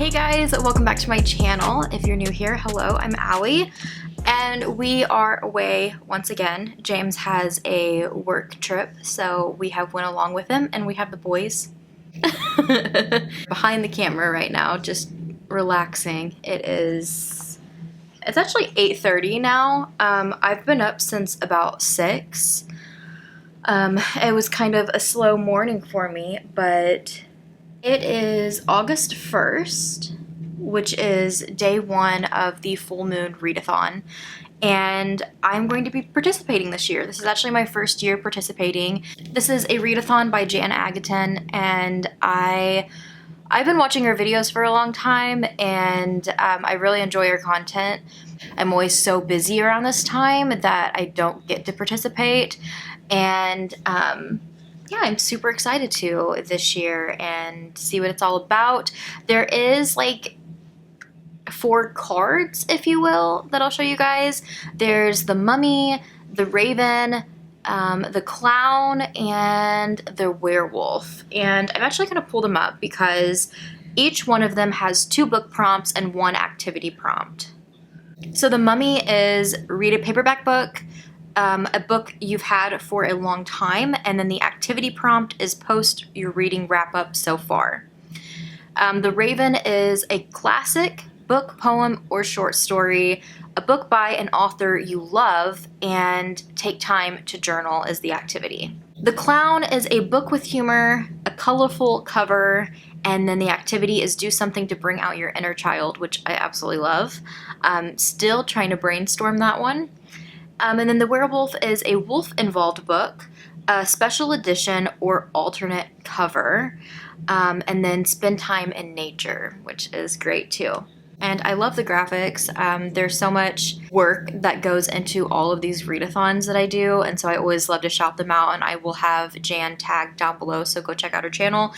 Hey guys, welcome back to my channel. If you're new here, hello, I'm Allie, and we are away once again. James has a work trip, so we have went along with him, and we have the boys behind the camera right now, just relaxing. It's actually 8:30 now. I've been up since about 6. It was kind of a slow morning for me, but it is August 1st, which is day 1 of the full Moon Readathon, and I'm going to be participating this year. This is actually my first year participating. This is a readathon by Jan Agaton, and I've been watching her videos for a long time, and I really enjoy her content. I'm always so busy around this time that I don't get to participate, and yeah, I'm super excited to this year and see what it's all about. There is like 4 cards, if you will, that I'll show you guys. There's the Mummy, the Raven, the Clown, and the Werewolf. And I'm actually going to pull them up because each one of them has 2 book prompts and 1 activity prompt. So the Mummy is read a paperback book, a book you've had for a long time, and then the activity prompt is post your reading wrap-up so far. The Raven is a classic book, poem, or short story, a book by an author you love, and take time to journal is the activity. The Clown is a book with humor, a colorful cover, and then the activity is do something to bring out your inner child, which I absolutely love. Still trying to brainstorm that one. And then the Werewolf is a wolf-involved book, a special edition or alternate cover, and then spend time in nature, which is great too. And I love the graphics. There's so much work that goes into all of these readathons that I do, and so I always love to shout them out, and I will have Jan tagged down below, so go check out her channel.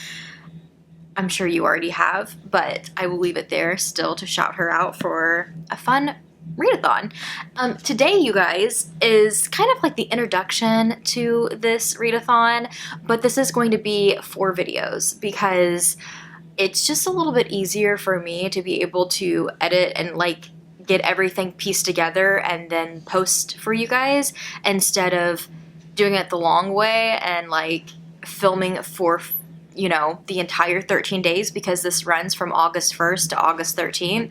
I'm sure you already have, but I will leave it there still to shout her out for a fun readathon. Today, you guys, is kind of like the introduction to this readathon, but this is going to be 4 videos because it's just a little bit easier for me to be able to edit and like get everything pieced together and then post for you guys instead of doing it the long way and like filming for, you know, the entire 13 days because this runs from August 1st to August 13th.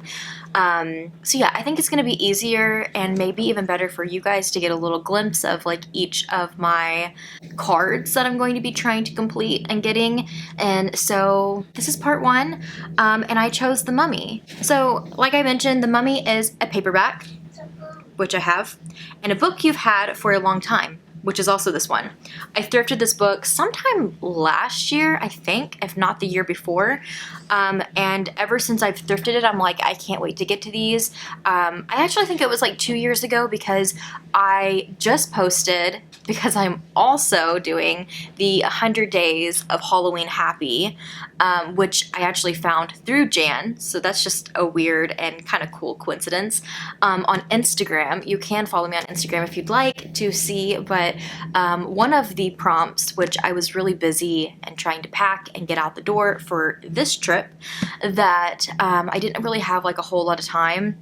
So yeah, I think it's going to be easier and maybe even better for you guys to get a little glimpse of like each of my cards that I'm going to be trying to complete and getting. And so this is part 1, and I chose the Mummy. So like I mentioned, the Mummy is a paperback, which I have, and a book you've had for a long time, which is also this one. I thrifted this book sometime last year, I think, if not the year before. And ever since I've thrifted it, I'm like, I can't wait to get to these. I actually think it was like 2 years ago because I just posted, because I'm also doing the 100 Days of Halloween Happy, which I actually found through Jan, so that's just a weird and kind of cool coincidence. On Instagram, you can follow me on Instagram if you'd like to see, but one of the prompts, which I was really busy and trying to pack and get out the door for this trip, that I didn't really have like a whole lot of time.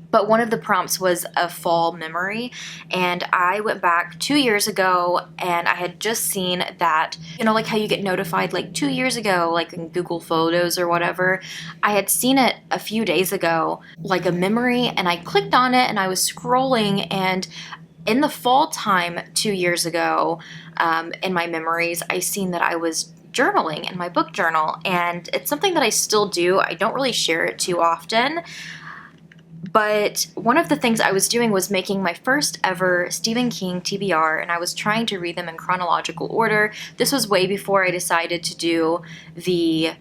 But one of the prompts was a fall memory, and I went back 2 years ago, and I had just seen that, you know, like how you get notified like 2 years ago, like in Google Photos or whatever. I had seen it a few days ago, like a memory, and I clicked on it, and I was scrolling, and in the fall time 2 years ago, in my memories, I seen that I was journaling in my book journal, and it's something that I still do. I don't really share it too often. But one of the things I was doing was making my first ever Stephen King TBR, and I was trying to read them in chronological order. This was way before I decided to do the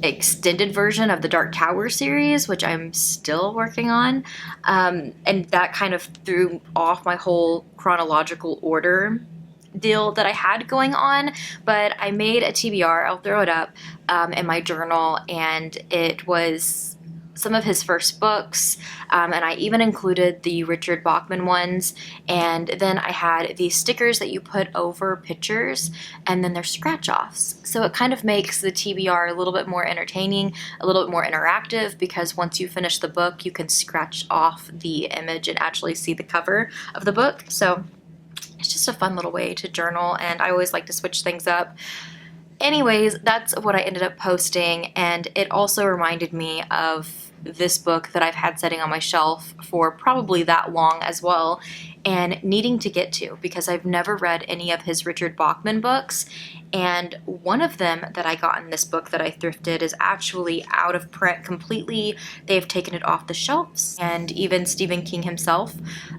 extended version of the Dark Tower series, which I'm still working on. And that kind of threw off my whole chronological order deal that I had going on. But I made a TBR, I'll throw it up, in my journal, and it was some of his first books, and I even included the Richard Bachman ones, and then I had these stickers that you put over pictures, and then they're scratch-offs. So it kind of makes the TBR a little bit more entertaining, a little bit more interactive, because once you finish the book, you can scratch off the image and actually see the cover of the book. So it's just a fun little way to journal, and I always like to switch things up. Anyways, that's what I ended up posting, and it also reminded me of this book that I've had sitting on my shelf for probably that long as well, and needing to get to, because I've never read any of his Richard Bachman books, and one of them that I got in this book that I thrifted is actually out of print completely. They've taken it off the shelves, and even Stephen King himself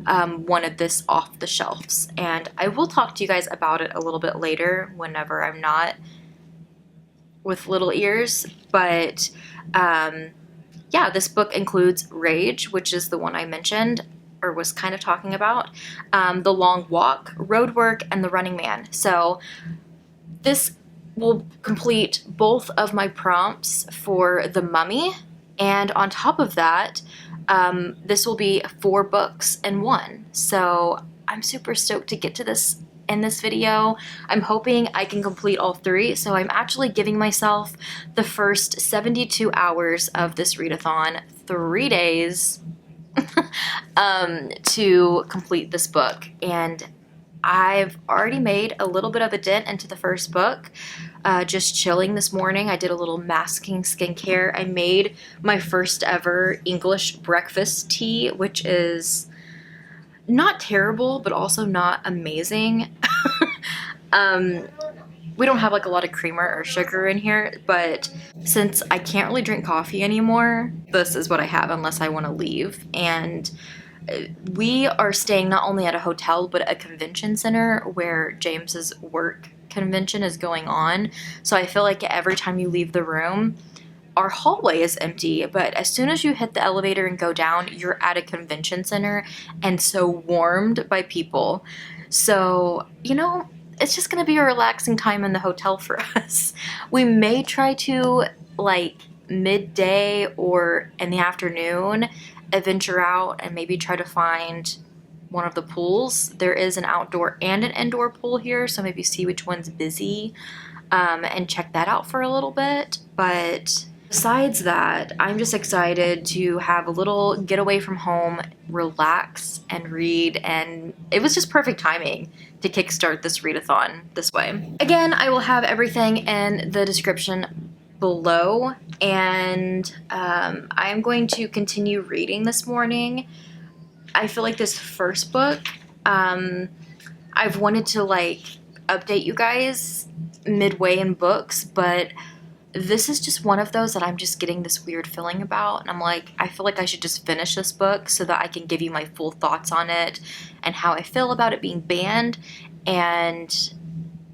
wanted this off the shelves, and I will talk to you guys about it a little bit later whenever I'm not with little ears. But yeah, this book includes Rage, which is the one I mentioned or was kind of talking about, The Long Walk, Roadwork, and The Running Man. So this will complete both of my prompts for The Mummy, and on top of that, this will be 4 books in one. So I'm super stoked to get to this in this video. I'm hoping I can complete all 3, so I'm actually giving myself the first 72 hours of this readathon, 3 days, to complete this book. And I've already made a little bit of a dent into the first book, just chilling this morning. I did a little masking skincare. I made my first ever English breakfast tea, which is not terrible, but also not amazing. We don't have like a lot of creamer or sugar in here, but since I can't really drink coffee anymore, this is what I have unless I want to leave. And we are staying not only at a hotel, but a convention center where James's work convention is going on. So I feel like every time you leave the room, our hallway is empty, but as soon as you hit the elevator and go down, you're at a convention center and so warmed by people. So, you know, it's just going to be a relaxing time in the hotel for us. We may try to, like, midday or in the afternoon, venture out and maybe try to find one of the pools. There is an outdoor and an indoor pool here, so maybe see which one's busy, and check that out for a little bit. But besides that, I'm just excited to have a little getaway from home, relax, and read, and it was just perfect timing to kickstart this readathon this way. Again, I will have everything in the description below, and I'm going to continue reading this morning. I feel like this first book, I've wanted to like update you guys midway in books, but this is just one of those that I'm just getting this weird feeling about, and I'm like, I feel like I should just finish this book so that I can give you my full thoughts on it and how I feel about it being banned and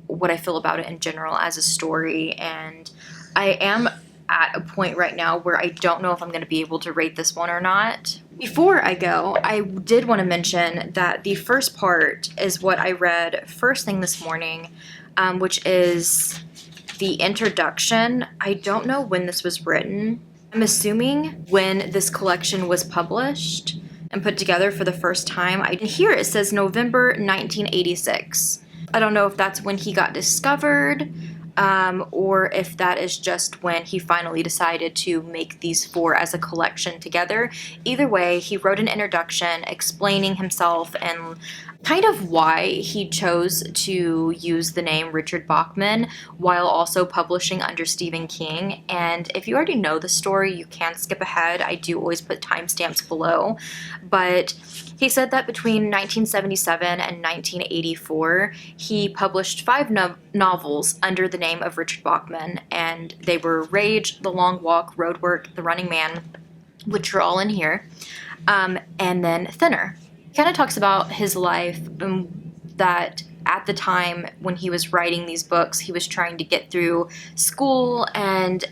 what I feel about it in general as a story. And I am at a point right now where I don't know if I'm going to be able to rate this one or not. Before I go, I did want to mention that the first part is what I read first thing this morning, which is the introduction. I don't know when this was written. I'm assuming when this collection was published and put together for the first time. Here it says November 1986. I don't know if that's when he got discovered, or if that is just when he finally decided to make these 4 as a collection together. Either way, he wrote an introduction explaining himself and kind of why he chose to use the name Richard Bachman while also publishing under Stephen King. And if you already know the story, you can skip ahead. I do always put timestamps below. But he said that between 1977 and 1984, he published 5 novels under the name of Richard Bachman, and they were Rage, The Long Walk, Roadwork, The Running Man, which are all in here, and then Thinner. He kind of talks about his life, that at the time when he was writing these books, he was trying to get through school, and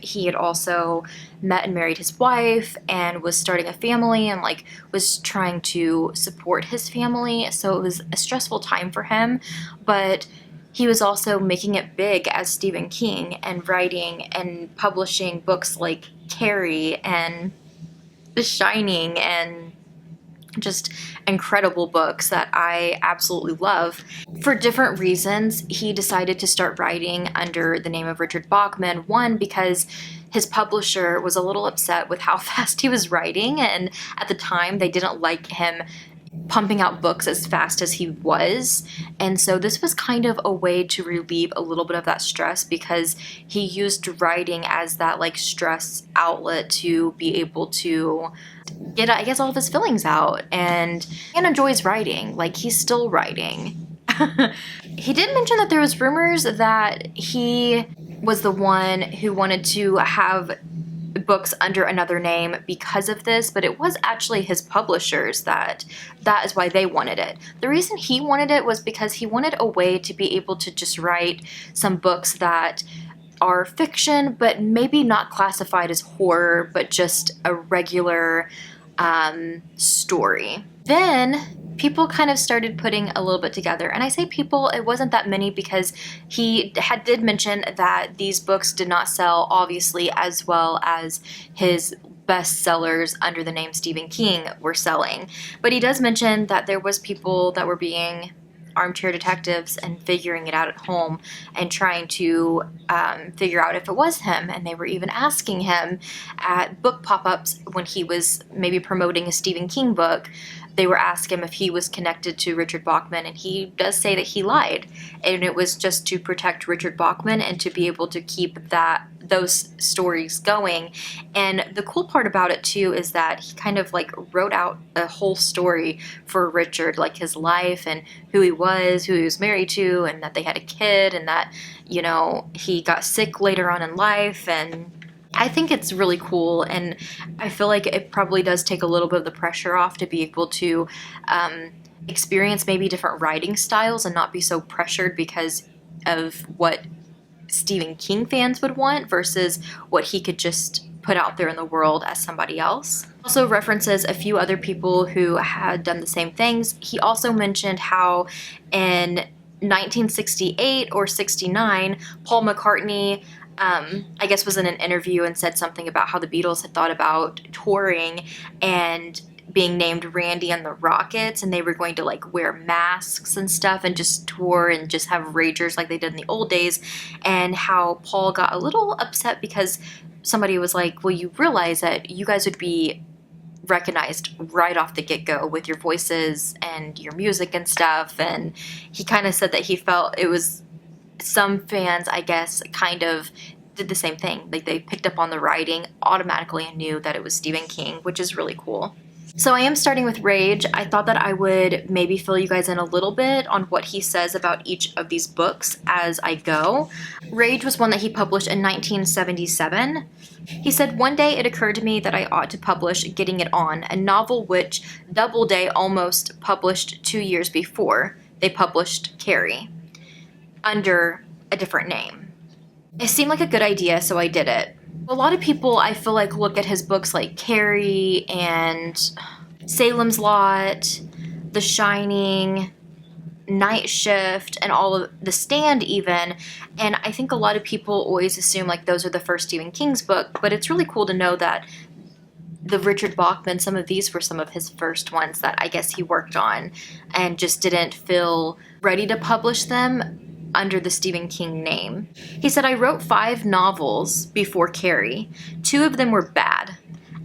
he had also met and married his wife and was starting a family and like was trying to support his family. So it was a stressful time for him, but he was also making it big as Stephen King and writing and publishing books like Carrie and The Shining and just incredible books that I absolutely love. For different reasons, he decided to start writing under the name of Richard Bachman. One, because his publisher was a little upset with how fast he was writing, and at the time they didn't like him pumping out books as fast as he was. And so this was kind of a way to relieve a little bit of that stress, because he used writing as that like stress outlet to be able to get, I guess, all of his feelings out. And enjoys writing. Like, he's still writing. He did mention that there was rumors that he was the one who wanted to have books under another name because of this, but it was actually his publishers that is why they wanted it. The reason he wanted it was because he wanted a way to be able to just write some books that are fiction, but maybe not classified as horror, but just a regular story. Then people kind of started putting a little bit together. And I say people, it wasn't that many, because he did mention that these books did not sell, obviously, as well as his bestsellers under the name Stephen King were selling. But he does mention that there was people that were being armchair detectives and figuring it out at home and trying to figure out if it was him. And they were even asking him at book pop-ups when he was maybe promoting a Stephen King book. They were asking him if he was connected to Richard Bachman, and he does say that he lied. And it was just to protect Richard Bachman and to be able to keep those stories going. And the cool part about it too is that he kind of like wrote out a whole story for Richard, like his life and who he was married to, and that they had a kid, and that, you know, he got sick later on in life. And I think it's really cool, and I feel like it probably does take a little bit of the pressure off to be able to experience maybe different writing styles and not be so pressured because of what Stephen King fans would want versus what he could just put out there in the world as somebody else. Also references a few other people who had done the same things. He also mentioned how in 1968 or 69, Paul McCartney I guess was in an interview and said something about how the Beatles had thought about touring and being named Randy and the Rockets, and they were going to like wear masks and stuff and just tour and just have ragers like they did in the old days, and how Paul got a little upset because somebody was like, well, you realize that you guys would be recognized right off the get-go with your voices and your music and stuff. And he kind of said that he felt it was some fans, I guess, kind of did the same thing. Like, they picked up on the writing automatically and knew that it was Stephen King, which is really cool. So I am starting with Rage. I thought that I would maybe fill you guys in a little bit on what he says about each of these books as I go. Rage was one that he published in 1977. He said, one day it occurred to me that I ought to publish Getting It On, a novel which Doubleday almost published 2 years before. They published Carrie under a different name. It seemed like a good idea, so I did it. A lot of people, I feel like, look at his books like Carrie and Salem's Lot, The Shining, Night Shift, and all of The Stand even, and I think a lot of people always assume like those are the first Stephen King's book, but it's really cool to know that the Richard Bachman, some of these were some of his first ones that I guess he worked on and just didn't feel ready to publish them under the Stephen King name. He said, I wrote 5 novels before Carrie. 2 of them were bad.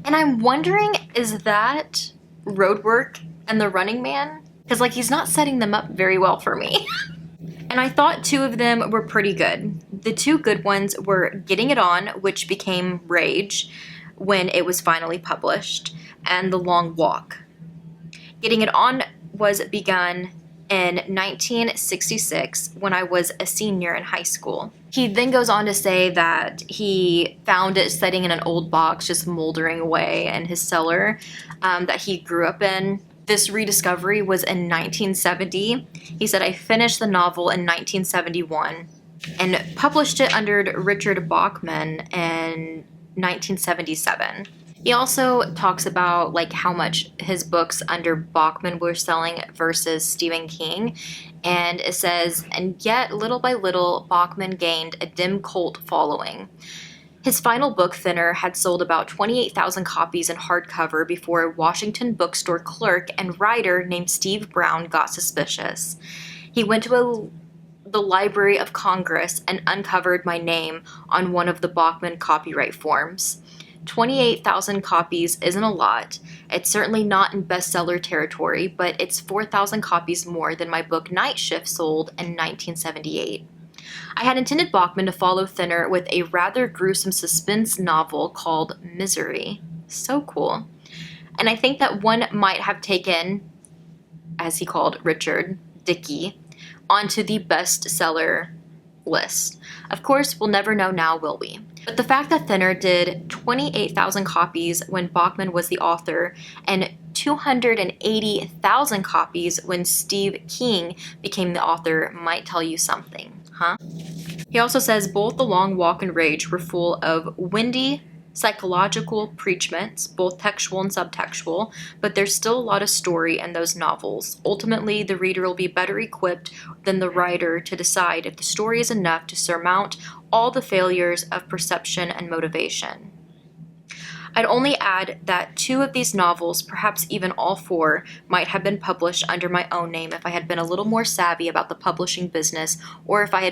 And I'm wondering, is that Roadwork and The Running Man? Because like he's not setting them up very well for me. And I thought 2 of them were pretty good. The 2 good ones were Getting It On, which became Rage when it was finally published, and The Long Walk. Getting It On was begun in 1966 when I was a senior in high school. He then goes on to say that he found it sitting in an old box just moldering away in his cellar that he grew up in. This rediscovery was in 1970. He said, I finished the novel in 1971 and published it under Richard Bachman in 1977. He also talks about like how much his books under Bachman were selling versus Stephen King. And it says, and yet little by little, Bachman gained a dim cult following. His final book, Thinner, had sold about 28,000 copies in hardcover before a Washington bookstore clerk and writer named Steve Brown got suspicious. He went to the Library of Congress and uncovered my name on one of the Bachman copyright forms. 28,000 copies isn't a lot. It's certainly not in bestseller territory, but it's 4,000 copies more than my book Night Shift sold in 1978. I had intended Bachman to follow Thinner with a rather gruesome suspense novel called Misery. So cool. And I think that one might have taken, as he called Richard, Dickey, onto the bestseller list. Of course, we'll never know now, will we? But the fact that Thinner did 28,000 copies when Bachman was the author and 280,000 copies when Steve King became the author might tell you something, huh? He also says both The Long Walk and Rage were full of windy, psychological preachments, both textual and subtextual, but there's still a lot of story in those novels. Ultimately, the reader will be better equipped than the writer to decide if the story is enough to surmount all the failures of perception and motivation. I'd only add that 2 of these novels, perhaps even all 4, might have been published under my own name if I had been a little more savvy about the publishing business, or if I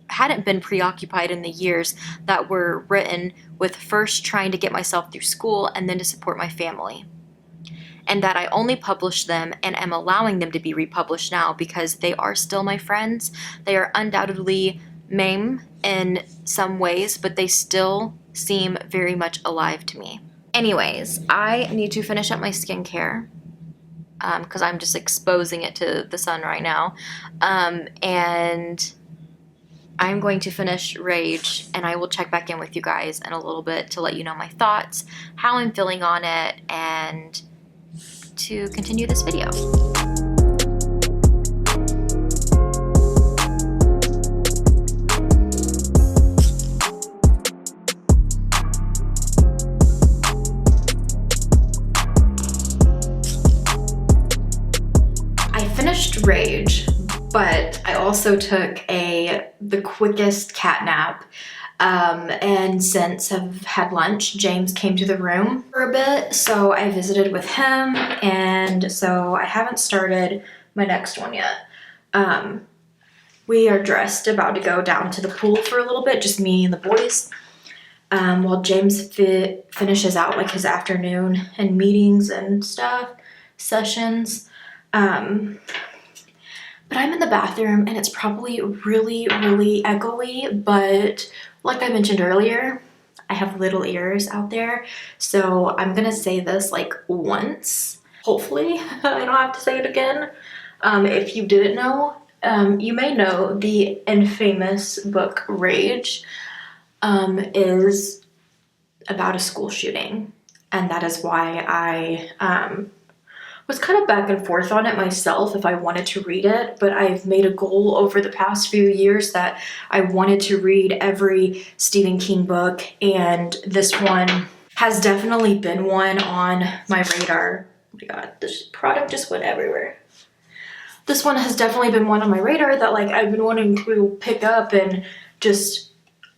hadn't been preoccupied in the years that were written with first trying to get myself through school and then to support my family. And that I only published them and am allowing them to be republished now because they are still my friends. They are undoubtedly meme in some ways, but they still seem very much alive to me. Anyways, I need to finish up my skincare because I'm just exposing it to the sun right now. And I'm going to finish Rage, and I will check back in with you guys in a little bit to let you know my thoughts, how I'm feeling on it, and to continue this video. I finished Rage, but I also took the quickest cat nap, and since have had lunch, James came to the room for a bit, so I visited with him, and so I haven't started my next one yet. We are dressed, about to go down to the pool for a little bit, just me and the boys, while James finishes out like his afternoon and meetings and stuff, sessions. But I'm in the bathroom and it's probably really, really echoey, but like I mentioned earlier, I have little ears out there, so I'm gonna say this like once. Hopefully, I don't have to say it again. If you didn't know, you may know the infamous book Rage is about a school shooting, and that is why I was kind of back and forth on it myself if I wanted to read it, but I've made a goal over the past few years that I wanted to read every Stephen King book, and this one has definitely been one on my radar. Oh my god, this product just went everywhere. This one has definitely been one on my radar that like I've been wanting to pick up and just,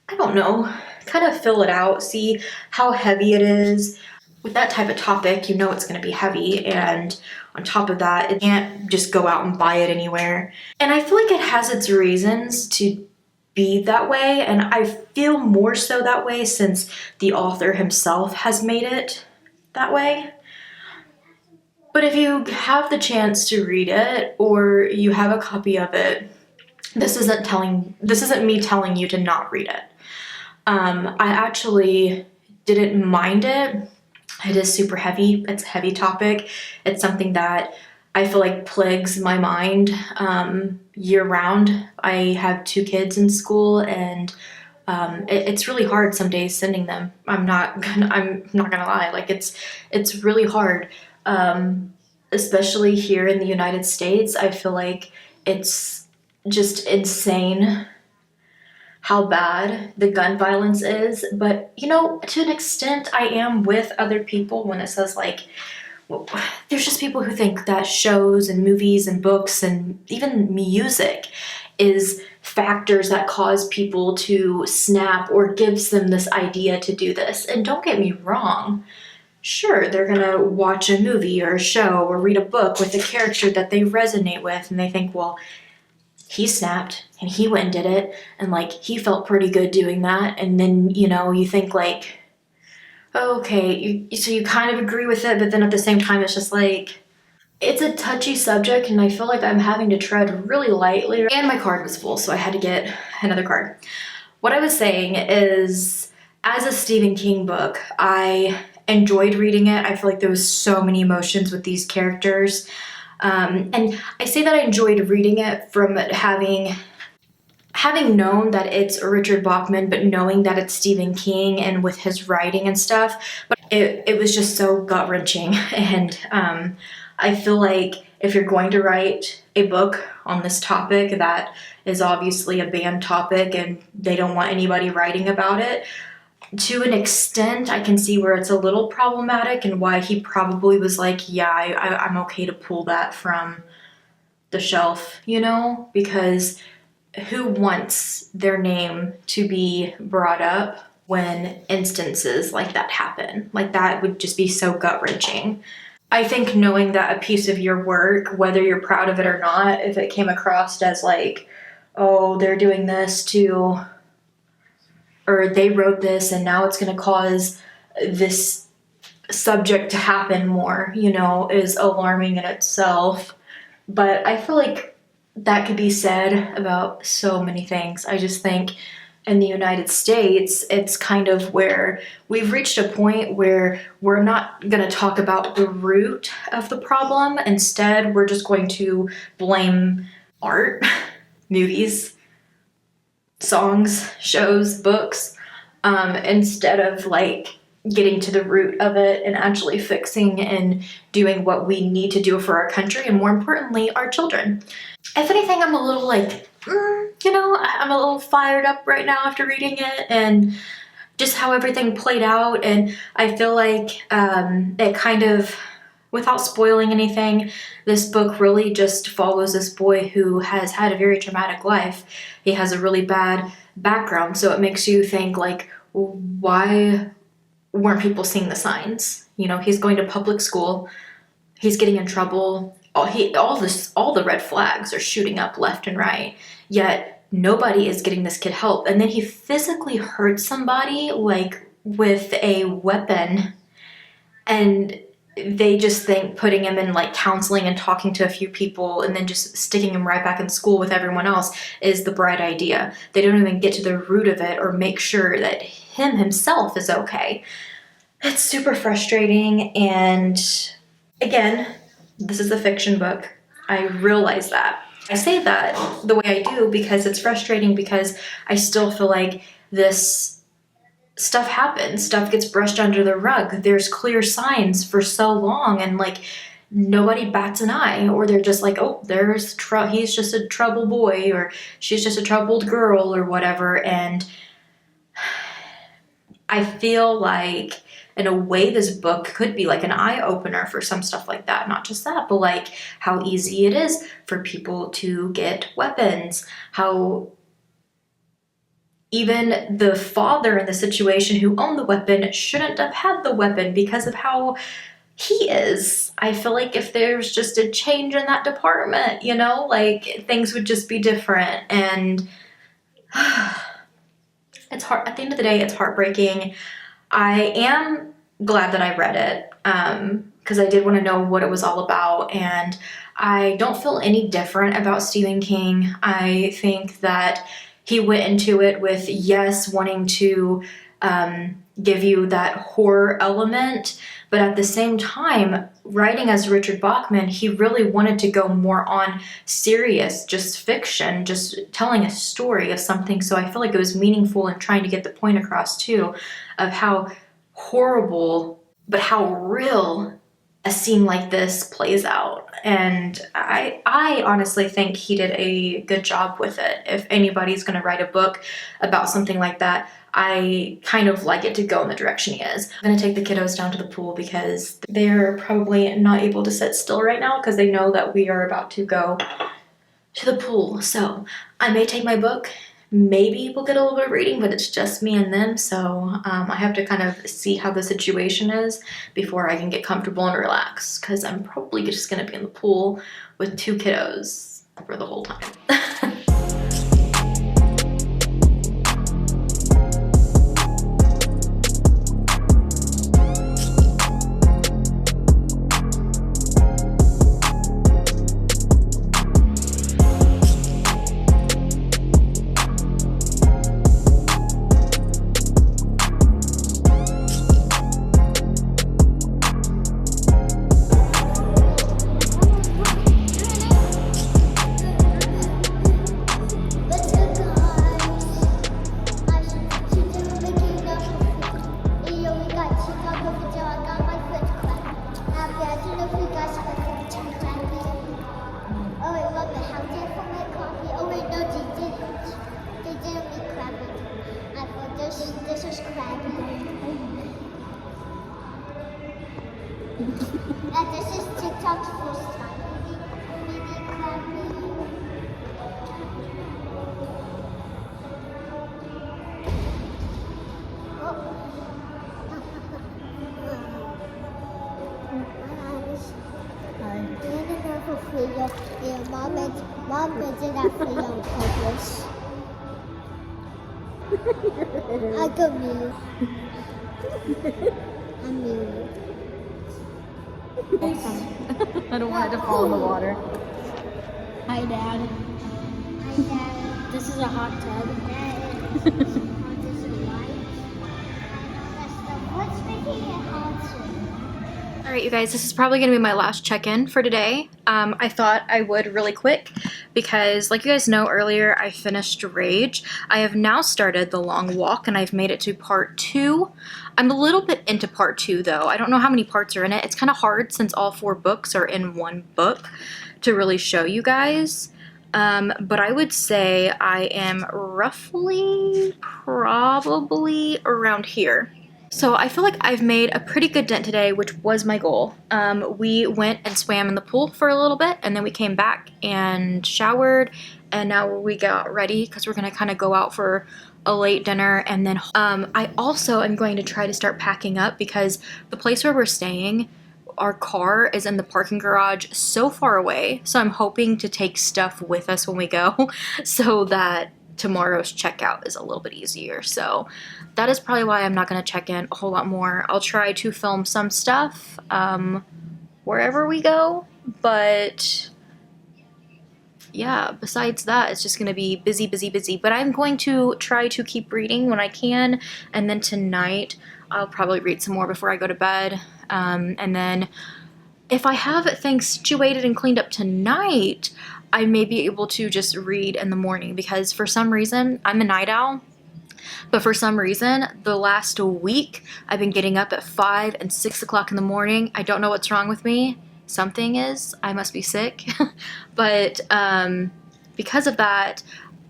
I don't know, kind of fill it out, see how heavy it is. With that type of topic, you know it's going to be heavy, and on top of that, it can't just go out and buy it anywhere. And I feel like it has its reasons to be that way, and I feel more so that way since the author himself has made it that way. But if you have the chance to read it, or you have a copy of it, this isn't me telling you to not read it. I actually didn't mind it. It is super heavy. It's a heavy topic. It's something that I feel like plagues my mind year round. I have 2 kids in school, and it's really hard some days sending them. I'm not gonna lie. Like it's really hard, especially here in the United States. I feel like it's just insane how bad the gun violence is, but you know, to an extent I am with other people when it says like, well, there's just people who think that shows and movies and books and even music is factors that cause people to snap or gives them this idea to do this. And don't get me wrong, sure, they're gonna watch a movie or a show or read a book with a character that they resonate with and they think, well, he snapped and he went and did it and like he felt pretty good doing that. And then, you know, you think like, okay, so you kind of agree with it, but then at the same time it's just like, it's a touchy subject and I feel like I'm having to tread really lightly. And my card was full, so I had to get another card. What I was saying is, as a Stephen King book, I enjoyed reading it. I feel like there was so many emotions with these characters. And I say that I enjoyed reading it from having known that it's Richard Bachman, but knowing that it's Stephen King and with his writing and stuff. But it was just so gut-wrenching. And I feel like if you're going to write a book on this topic that is obviously a banned topic and they don't want anybody writing about it, to an extent, I can see where it's a little problematic and why he probably was like, yeah, I'm okay to pull that from the shelf, you know? Because who wants their name to be brought up when instances like that happen? Like, that would just be so gut-wrenching. I think knowing that a piece of your work, whether you're proud of it or not, if it came across as like, oh, they're doing this to, or they wrote this and now it's going to cause this subject to happen more, you know, is alarming in itself. But I feel like that could be said about so many things. I just think in the United States, it's kind of where we've reached a point where we're not going to talk about the root of the problem. Instead, we're just going to blame art, movies, songs, shows, books, instead of like getting to the root of it and actually fixing and doing what we need to do for our country and more importantly, our children. If anything, I'm a little like, you know, I'm a little fired up right now after reading it and just how everything played out. And I feel like it kind of, without spoiling anything, this book really just follows this boy who has had a very traumatic life. He has a really bad background, so it makes you think like, why weren't people seeing the signs? You know, he's going to public school, he's getting in trouble, all the red flags are shooting up left and right, yet nobody is getting this kid help. And then he physically hurts somebody like with a weapon, and they just think putting him in like counseling and talking to a few people and then just sticking him right back in school with everyone else is the bright idea. They don't even get to the root of it or make sure that himself is okay. It's super frustrating. And again, this is a fiction book. I realize that. I say that the way I do because it's frustrating, because I still feel like this stuff happens. Stuff gets brushed under the rug. There's clear signs for so long and like nobody bats an eye, or they're just like, oh, he's just a troubled boy, or she's just a troubled girl, or whatever. And I feel like in a way this book could be like an eye-opener for some stuff like that. Not just that, but like how easy it is for people to get weapons, how even the father in the situation who owned the weapon shouldn't have had the weapon because of how he is. I feel like if there's just a change in that department, you know, like things would just be different. And it's hard. At the end of the day, it's heartbreaking. I am glad that I read it because I did want to know what it was all about, and I don't feel any different about Stephen King. I think that he went into it with, yes, wanting to give you that horror element, but at the same time, writing as Richard Bachman, he really wanted to go more on serious, just fiction, just telling a story of something. So I feel like it was meaningful and trying to get the point across too, of how horrible, but how real a scene like this plays out. And I honestly think he did a good job with it. If anybody's going to write a book about something like that, I kind of like it to go in the direction he is. I'm going to take the kiddos down to the pool because they're probably not able to sit still right now because they know that we are about to go to the pool. So I may take my book. Maybe we'll get a little bit of reading, but it's just me and them. So I have to kind of see how the situation is before I can get comfortable and relax, because I'm probably just going to be in the pool with 2 kiddos for the whole time. This is TikTok's first time. Mom did that for you on purpose. I got me. I'm you. I don't want it to fall in the water. Hi, Dad. Hi, Dad. This is a hot tub. What's making it hot? All right, you guys, this is probably gonna be my last check-in for today. I thought I would really quick because, like you guys know earlier, I finished Rage. I have now started The Long Walk and I've made it to part 2. I'm a little bit into part 2 though. I don't know how many parts are in it. It's kind of hard since all 4 books are in one book to really show you guys. But I would say I am roughly probably around here. So I feel like I've made a pretty good dent today, which was my goal. We went and swam in the pool for a little bit, and then we came back and showered, and now we got ready because we're gonna kind of go out for a late dinner. And then I also am going to try to start packing up because the place where we're staying, our car is in the parking garage so far away. So I'm hoping to take stuff with us when we go so that tomorrow's checkout is a little bit easier. So that is probably why I'm not going to check in a whole lot more. I'll try to film some stuff wherever we go, but yeah, besides that, it's just going to be busy, busy, busy. But I'm going to try to keep reading when I can, and then tonight I'll probably read some more before I go to bed. And then if I have things situated and cleaned up tonight, I may be able to just read in the morning, because for some reason, I'm a night owl, but for some reason, the last week, I've been getting up at 5 and 6 o'clock in the morning. I don't know what's wrong with me. Something is. I must be sick. But because of that,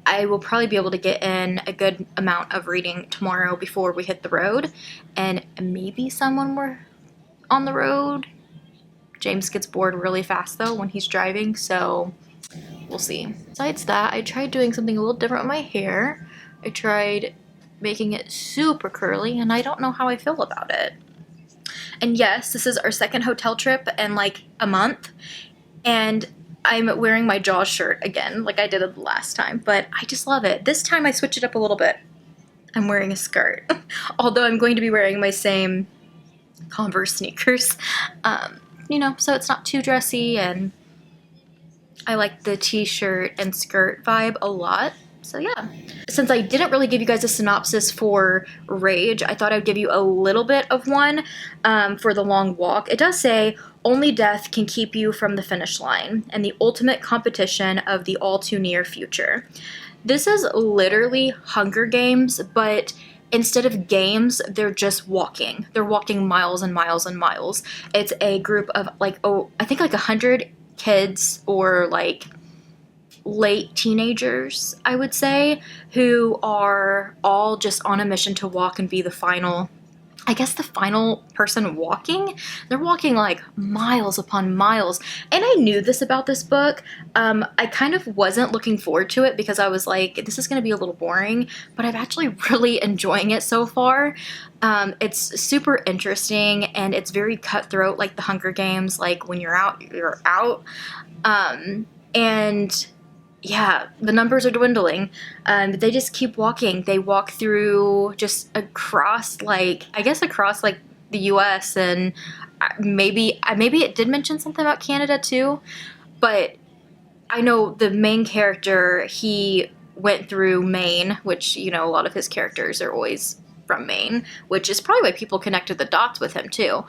I will probably be able to get in a good amount of reading tomorrow before we hit the road. And maybe someone were on the road. James gets bored really fast, though, when he's driving, so we'll see. Besides that, I tried doing something a little different with my hair. I tried making it super curly, and I don't know how I feel about it. And yes, this is our second hotel trip in like a month, and I'm wearing my Jaws shirt again like I did it the last time, but I just love it. This time I switched it up a little bit. I'm wearing a skirt, although I'm going to be wearing my same Converse sneakers, you know, so it's not too dressy, and I like the t-shirt and skirt vibe a lot. So yeah, since I didn't really give you guys a synopsis for Rage, I thought I'd give you a little bit of one for The Long Walk. It does say, only death can keep you from the finish line and the ultimate competition of the all too near future. This is literally Hunger Games, but instead of games, they're just walking. They're walking miles and miles and miles. It's a group of like, I think like 100 kids or like late teenagers, I would say, who are all just on a mission to walk and be the final I guess the final person walking, they're walking like miles upon miles. And I knew this about this book. I kind of wasn't looking forward to it because I was like, this is going to be a little boring, but I'm actually really enjoying it so far. It's super interesting and it's very cutthroat, like the Hunger Games. Like when you're out, you're out. And yeah, the numbers are dwindling. They just keep walking. They walk through just across, like, I guess across like the US, and maybe it did mention something about Canada too, but I know the main character, he went through Maine, which, you know, a lot of his characters are always from Maine, which is probably why people connected the dots with him too.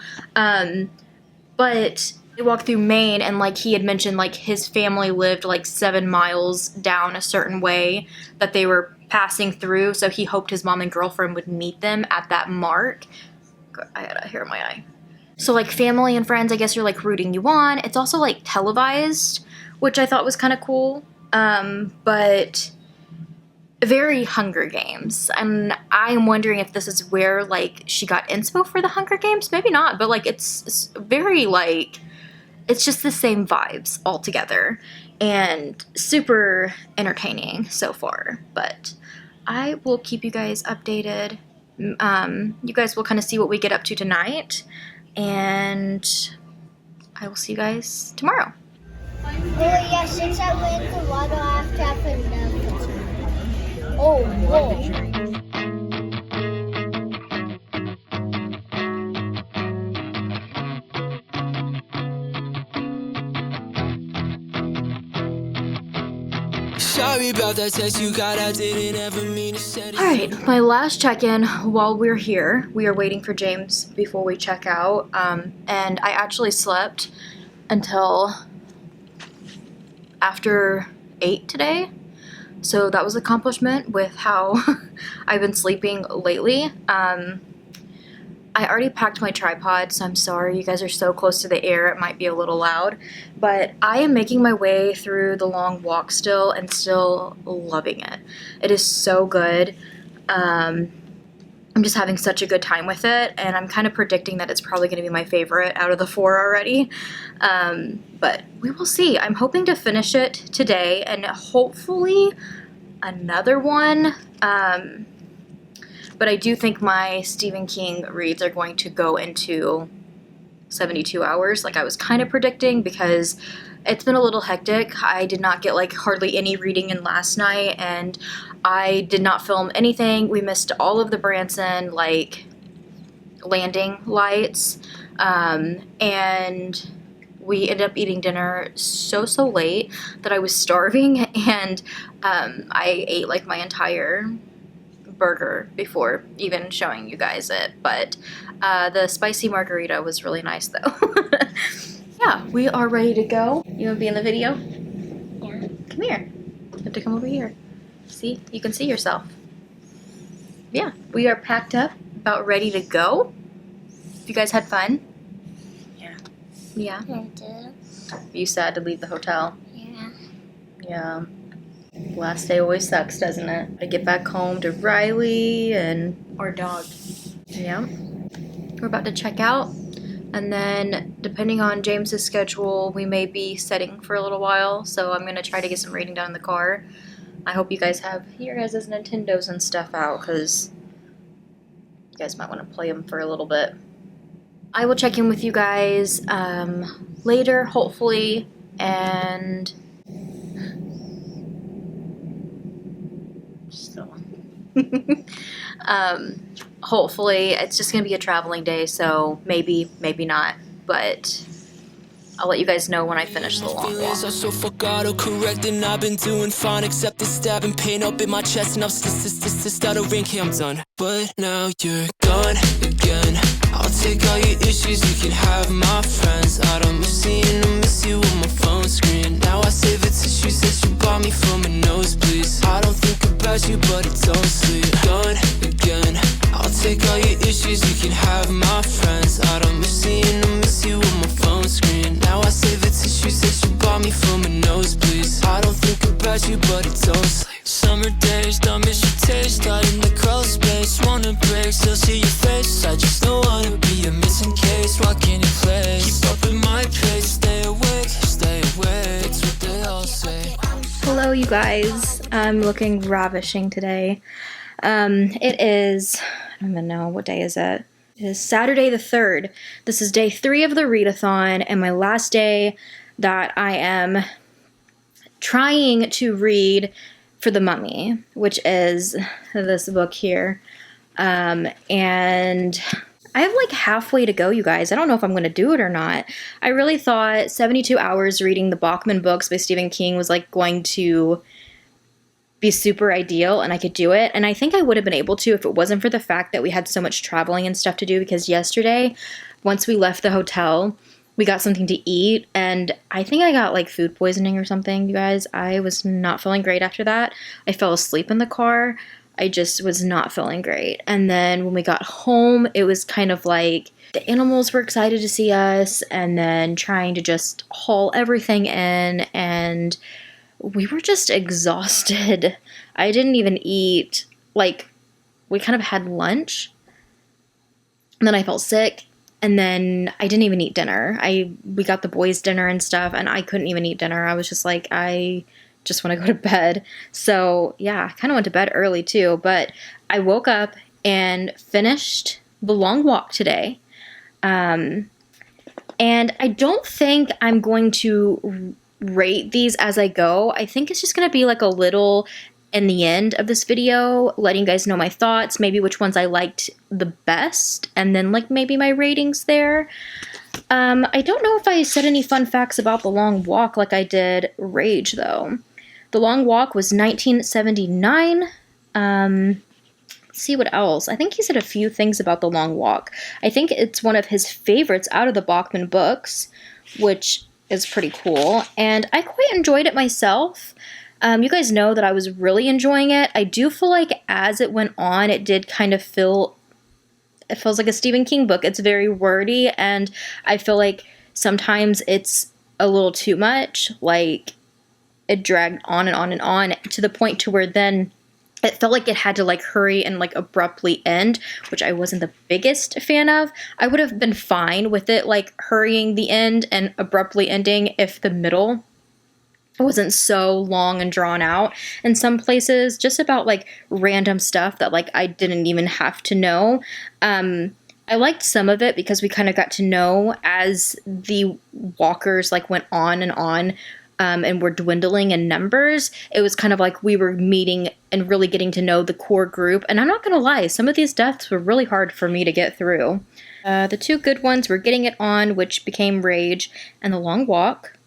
But they walked through Maine, and like he had mentioned, like his family lived like 7 miles down a certain way that they were passing through, so he hoped his mom and girlfriend would meet them at that mark. I had a hair in my eye. So like family and friends, I guess, you're like rooting you on. It's also like televised, which I thought was kind of cool, but very Hunger Games. And I'm wondering if this is where like she got inspo for the Hunger Games. Maybe not, but like it's very like, it's just the same vibes altogether and super entertaining so far. But I will keep you guys updated. You guys will kind of see what we get up to tonight, and I will see you guys tomorrow. Oh yeah, since I went to water, I have to have another. Oh, whoa. Sorry about that text you got, I didn't ever mean to send it. Alright, my last check-in while we're here. We are waiting for James before we check out, and I actually slept until after 8 today. So that was an accomplishment with how I've been sleeping lately. I already packed my tripod, so I'm sorry. You guys are so close to the air, it might be a little loud. But I am making my way through the long walk still and still loving it. It is so good. I'm just having such a good time with it, and I'm kind of predicting that it's probably going to be my favorite out of the 4 already. But we will see. I'm hoping to finish it today and hopefully another one. But I do think my Stephen King reads are going to go into 72 hours, like I was kind of predicting, because it's been a little hectic. I did not get like hardly any reading in last night, and I did not film anything. We missed all of the Branson like landing lights, and we ended up eating dinner so late that I was starving, and I ate like my entire burger before even showing you guys it. But the spicy margarita was really nice though. Yeah, we are ready to go. You want to be in the video? Yeah. Come here. You have to come over here. See? You can see yourself. Yeah, we are packed up, about ready to go. You guys had fun? Yeah. Yeah? I did. You sad to leave the hotel? Yeah. Yeah. Last day always sucks, doesn't it? I get back home to Riley and our dog. Yeah. We're about to check out, and then depending on James's schedule, we may be setting for a little while, so I'm going to try to get some reading done in the car. I hope you guys have your guys' Nintendos and stuff out, because you guys might want to play them for a little bit. I will check in with you guys later, hopefully, and hopefully it's just gonna be a traveling day, so maybe not, but I'll let you guys know when I finish the long walk. Feelings are so fuck auto-correct, and I've been doing fine, except the stabbing pain up in my chest, and I'm stuttering, I'm done. But now you're gone again. I'll take all your issues, you can have my friends. I don't miss you, and I miss you on my phone screen. Now I save the tissues that you bought me from a nosebleed. I don't think about you, but it don't sleep. Gone again. I'll take all your issues, you can have my friends. I don't miss you, and I miss you on my phone screen. Now I save the tissues that you bought me from a nosebleed. I don't think about you, but it don't sleep. Summer days, don't miss your taste. Got in the crawl space, wanna break, still see your face. I just know you guys. I'm looking ravishing today. It is, I don't even know, what day is it? It is Saturday the 3rd. This is day 3 of the readathon and my last day that I am trying to read for The Mummy, which is this book here. And I have like halfway to go, you guys. I don't know if I'm going to do it or not. I really thought 72 hours reading the Bachman books by Stephen King was like going to be super ideal and I could do it. And I think I would have been able to if it wasn't for the fact that we had so much traveling and stuff to do, because yesterday, once we left the hotel, we got something to eat and I think I got like food poisoning or something, you guys. I was not feeling great after that. I fell asleep in the car. I just was not feeling great. And then when we got home, it was kind of like the animals were excited to see us and then trying to just haul everything in, and we were just exhausted. I didn't even eat. Like, we kind of had lunch and then I felt sick and then I didn't even eat dinner. We got the boys dinner and stuff and I couldn't even eat dinner. I was just like, I just want to go to bed. So yeah, I kind of went to bed early too, but I woke up and finished The Long Walk today. And I don't think I'm going to rate these as I go. I think it's just going to be like a little in the end of this video, letting you guys know my thoughts, maybe which ones I liked the best, and then like maybe my ratings there. I don't know if I said any fun facts about The Long Walk like I did Rage though. The Long Walk was 1979. Let's see what else. I think he said a few things about The Long Walk. I think it's one of his favorites out of the Bachman books, which is pretty cool. And I quite enjoyed it myself. You guys know that I was really enjoying it. I do feel like as it went on, it did kind of it feels like a Stephen King book. It's very wordy, and I feel like sometimes it's a little too much. Like, it dragged on and on and on to the point to where then it felt like it had to like hurry and like abruptly end, which I wasn't the biggest fan of. I would have been fine with it like hurrying the end and abruptly ending if the middle wasn't so long and drawn out. In some places, just about like random stuff that like I didn't even have to know. I liked some of it because we kind of got to know as the walkers like went on and were dwindling in numbers. It was kind of like we were meeting and really getting to know the core group. And I'm not going to lie, some of these deaths were really hard for me to get through. The two good ones were Getting It On, which became Rage, and The Long Walk.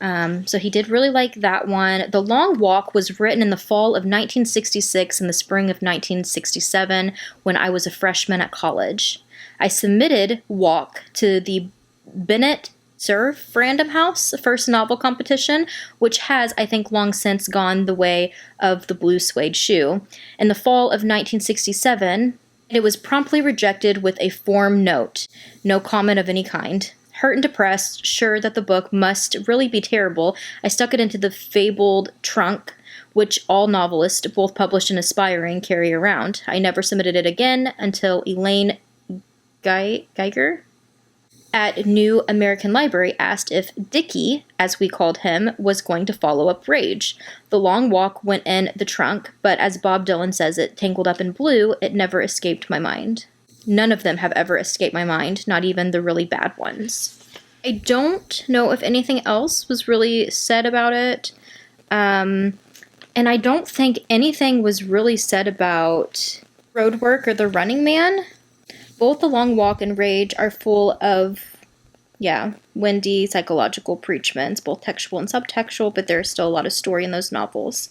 So he did really like that one. The Long Walk was written in the fall of 1966 and the spring of 1967 when I was a freshman at college. I submitted Walk to the Bennett Cerf Random House first novel competition, which has, I think, long since gone the way of the Blue Suede Shoe. In the fall of 1967, it was promptly rejected with a form note, no comment of any kind. Hurt and depressed, sure that the book must really be terrible, I stuck it into the fabled trunk, which all novelists, both published and aspiring, carry around. I never submitted it again until Elaine Geiger at New American Library asked if Dickie, as we called him, was going to follow up Rage. The Long Walk went in the trunk, but as Bob Dylan says it, tangled up in blue, it never escaped my mind. None of them have ever escaped my mind, not even the really bad ones. I don't know if anything else was really said about it, and I don't think anything was really said about Roadwork or The Running Man. Both The Long Walk and Rage are full of, windy psychological preachments, both textual and subtextual, but there's still a lot of story in those novels.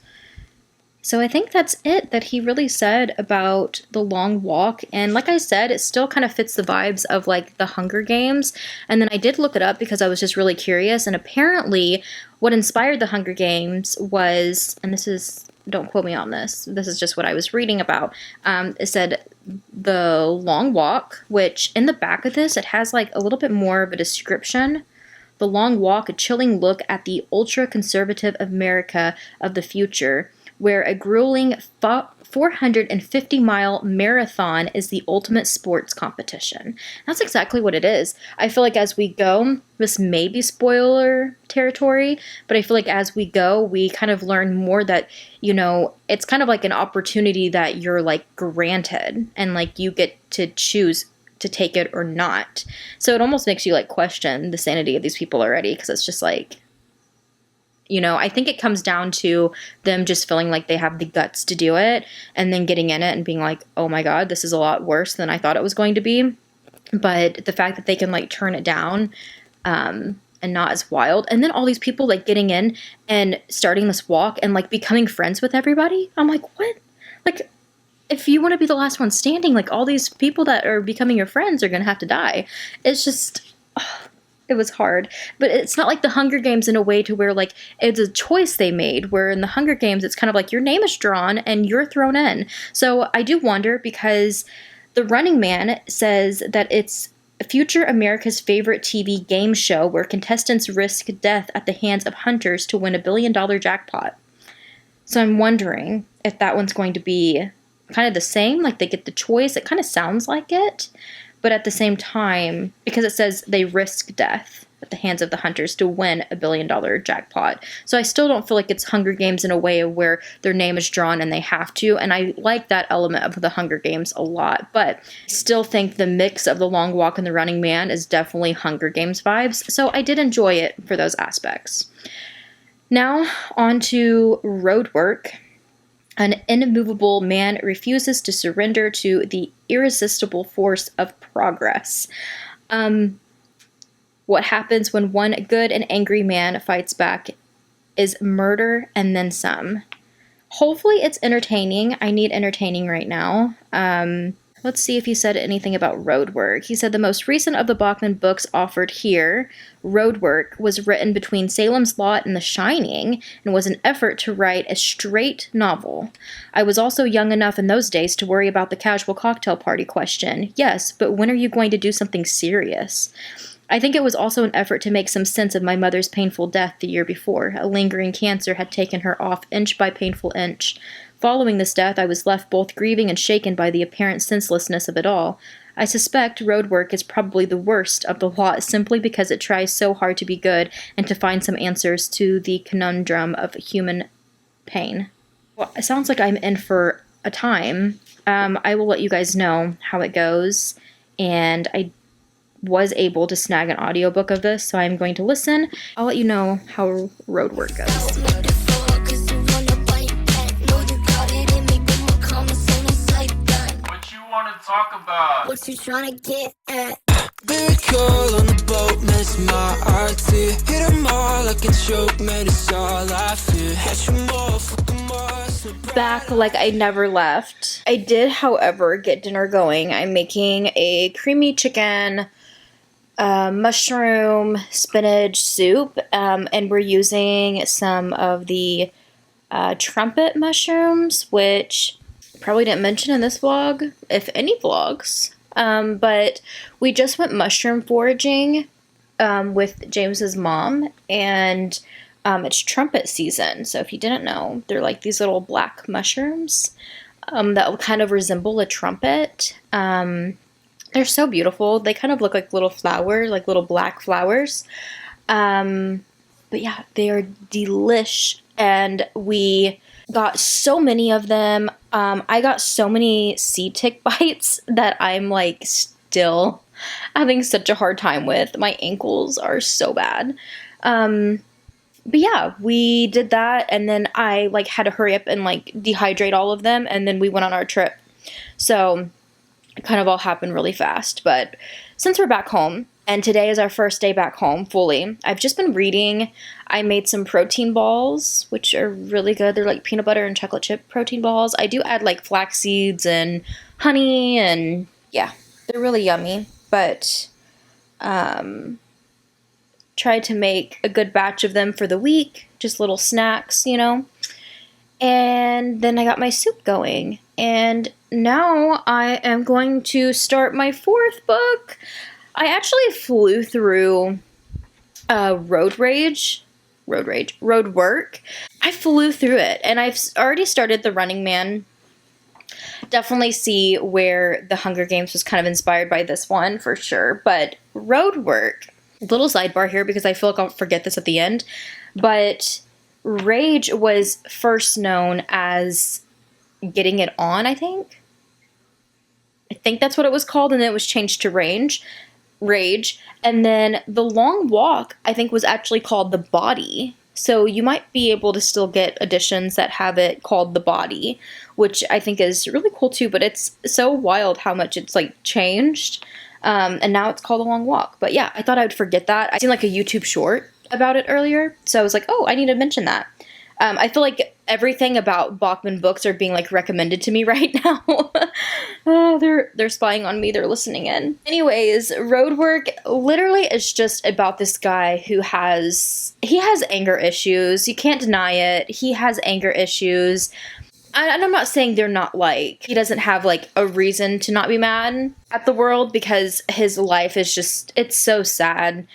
So I think that's it that he really said about The Long Walk. And like I said, it still kind of fits the vibes of like the Hunger Games. And then I did look it up because I was just really curious. And apparently what inspired the Hunger Games was, and this is, don't quote me on this, this is just what I was reading about. It said The Long Walk, which in the back of this, it has like a little bit more of a description. The Long Walk, a chilling look at the ultra-conservative America of the future, where a grueling 450-mile marathon is the ultimate sports competition. That's exactly what it is. I feel like as we go, this may be spoiler territory, but I feel like as we go, we kind of learn more that, you know, it's kind of like an opportunity that you're like granted, and like you get to choose to take it or not. So it almost makes you like question the sanity of these people already, because it's just like, you know, I think it comes down to them just feeling like they have the guts to do it, and then getting in it and being like, oh my God, this is a lot worse than I thought it was going to be. But the fact that they can like turn it down and not as wild. And then all these people like getting in and starting this walk and like becoming friends with everybody. I'm like, what? Like, if you want to be the last one standing, like all these people that are becoming your friends are going to have to die. It's just... it was hard. But it's not like the Hunger Games in a way to where like it's a choice they made, where in the Hunger Games it's kind of like your name is drawn and you're thrown in. So I do wonder, because the Running Man says that it's future America's favorite TV game show where contestants risk death at the hands of hunters to win $1 billion jackpot. So I'm wondering if that one's going to be kind of the same, like they get the choice. It kind of sounds like it. But at the same time, because it says they risk death at the hands of the hunters to win $1 billion jackpot. So I still don't feel like it's Hunger Games in a way of where their name is drawn and they have to. And I like that element of the Hunger Games a lot. But I still think the mix of the Long Walk and the Running Man is definitely Hunger Games vibes. So I did enjoy it for those aspects. Now on to Roadwork. An immovable man refuses to surrender to the irresistible force of progress. What happens when one good and angry man fights back is murder and then some. Hopefully it's entertaining. I need entertaining right now. Let's see if he said anything about Roadwork. He said the most recent of the Bachman books offered here, Roadwork, was written between Salem's Lot and The Shining and was an effort to write a straight novel. I was also young enough in those days to worry about the casual cocktail party question. Yes, but when are you going to do something serious? I think it was also an effort to make some sense of my mother's painful death the year before. A lingering cancer had taken her off inch by painful inch. Following this death, I was left both grieving and shaken by the apparent senselessness of it all. I suspect Roadwork is probably the worst of the lot simply because it tries so hard to be good and to find some answers to the conundrum of human pain. Well, it sounds like I'm in for a time. I will let you guys know how it goes, and I was able to snag an audiobook of this, so I'm going to listen. I'll let you know how Roadwork goes. Talk about What you trying to get at? Big girl on the boat, miss my RT. Hit 'em all like a joke, man, it's all I fear. Catch 'em all, fuck 'em all, so Back like I never left. I did, however, get dinner going. I'm making a creamy chicken, mushroom, spinach soup, and we're using some of the trumpet mushrooms, which probably didn't mention in this vlog, if any vlogs, but we just went mushroom foraging with James's mom, and it's trumpet season. So if you didn't know, they're like these little black mushrooms that kind of resemble a trumpet. They're so beautiful. They kind of look like little flowers, like little black flowers. But yeah, they are delish, and we got so many of them. I got so many sea tick bites that I'm like still having such a hard time with. My ankles are so bad. But yeah, we did that, and then I like had to hurry up and like dehydrate all of them, and then we went on our trip. So it kind of all happened really fast. But since we're back home, and today is our first day back home fully, I've just been reading. I made some protein balls, which are really good. They're like peanut butter and chocolate chip protein balls. I do add like flax seeds and honey, and yeah, they're really yummy. But tried to make a good batch of them for the week, just little snacks, you know. And then I got my soup going, and now I am going to start my 4th book. I actually flew through Road Rage Roadwork. I flew through it, and I've already started The Running Man. Definitely see where The Hunger Games was kind of inspired by this one, for sure. But Roadwork, little sidebar here because I feel like I'll forget this at the end, but Rage was first known as Getting It On, I think that's what it was called, and then it was changed to Rage. And then The Long Walk, I think, was actually called The Body. So you might be able to still get editions that have it called The Body, which I think is really cool too, but it's so wild how much it's like changed. And now it's called The Long Walk. But yeah, I thought I would forget that. I seen like a YouTube short about it earlier, so I was like, oh, I need to mention that. I feel like everything about Bachman books are being like recommended to me right now. Oh, they're spying on me. They're listening in. Anyways, Roadwork literally is just about this guy who has anger issues. You can't deny it. He has anger issues. And I'm not saying they're not like, he doesn't have like a reason to not be mad at the world, because his life is just, it's so sad.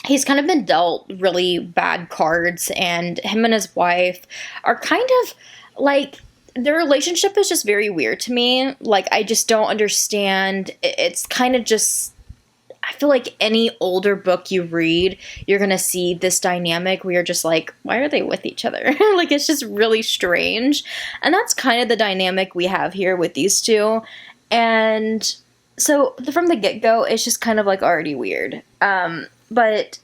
He's kind of been dealt really bad cards, and him and his wife are kind of like, their relationship is just very weird to me. Like, I just don't understand. It's kind of just, I feel like any older book you read, you're going to see this dynamic where you're just like, why are they with each other? Like, it's just really strange. And that's kind of the dynamic we have here with these two. And so from the get-go, it's just kind of like already weird. But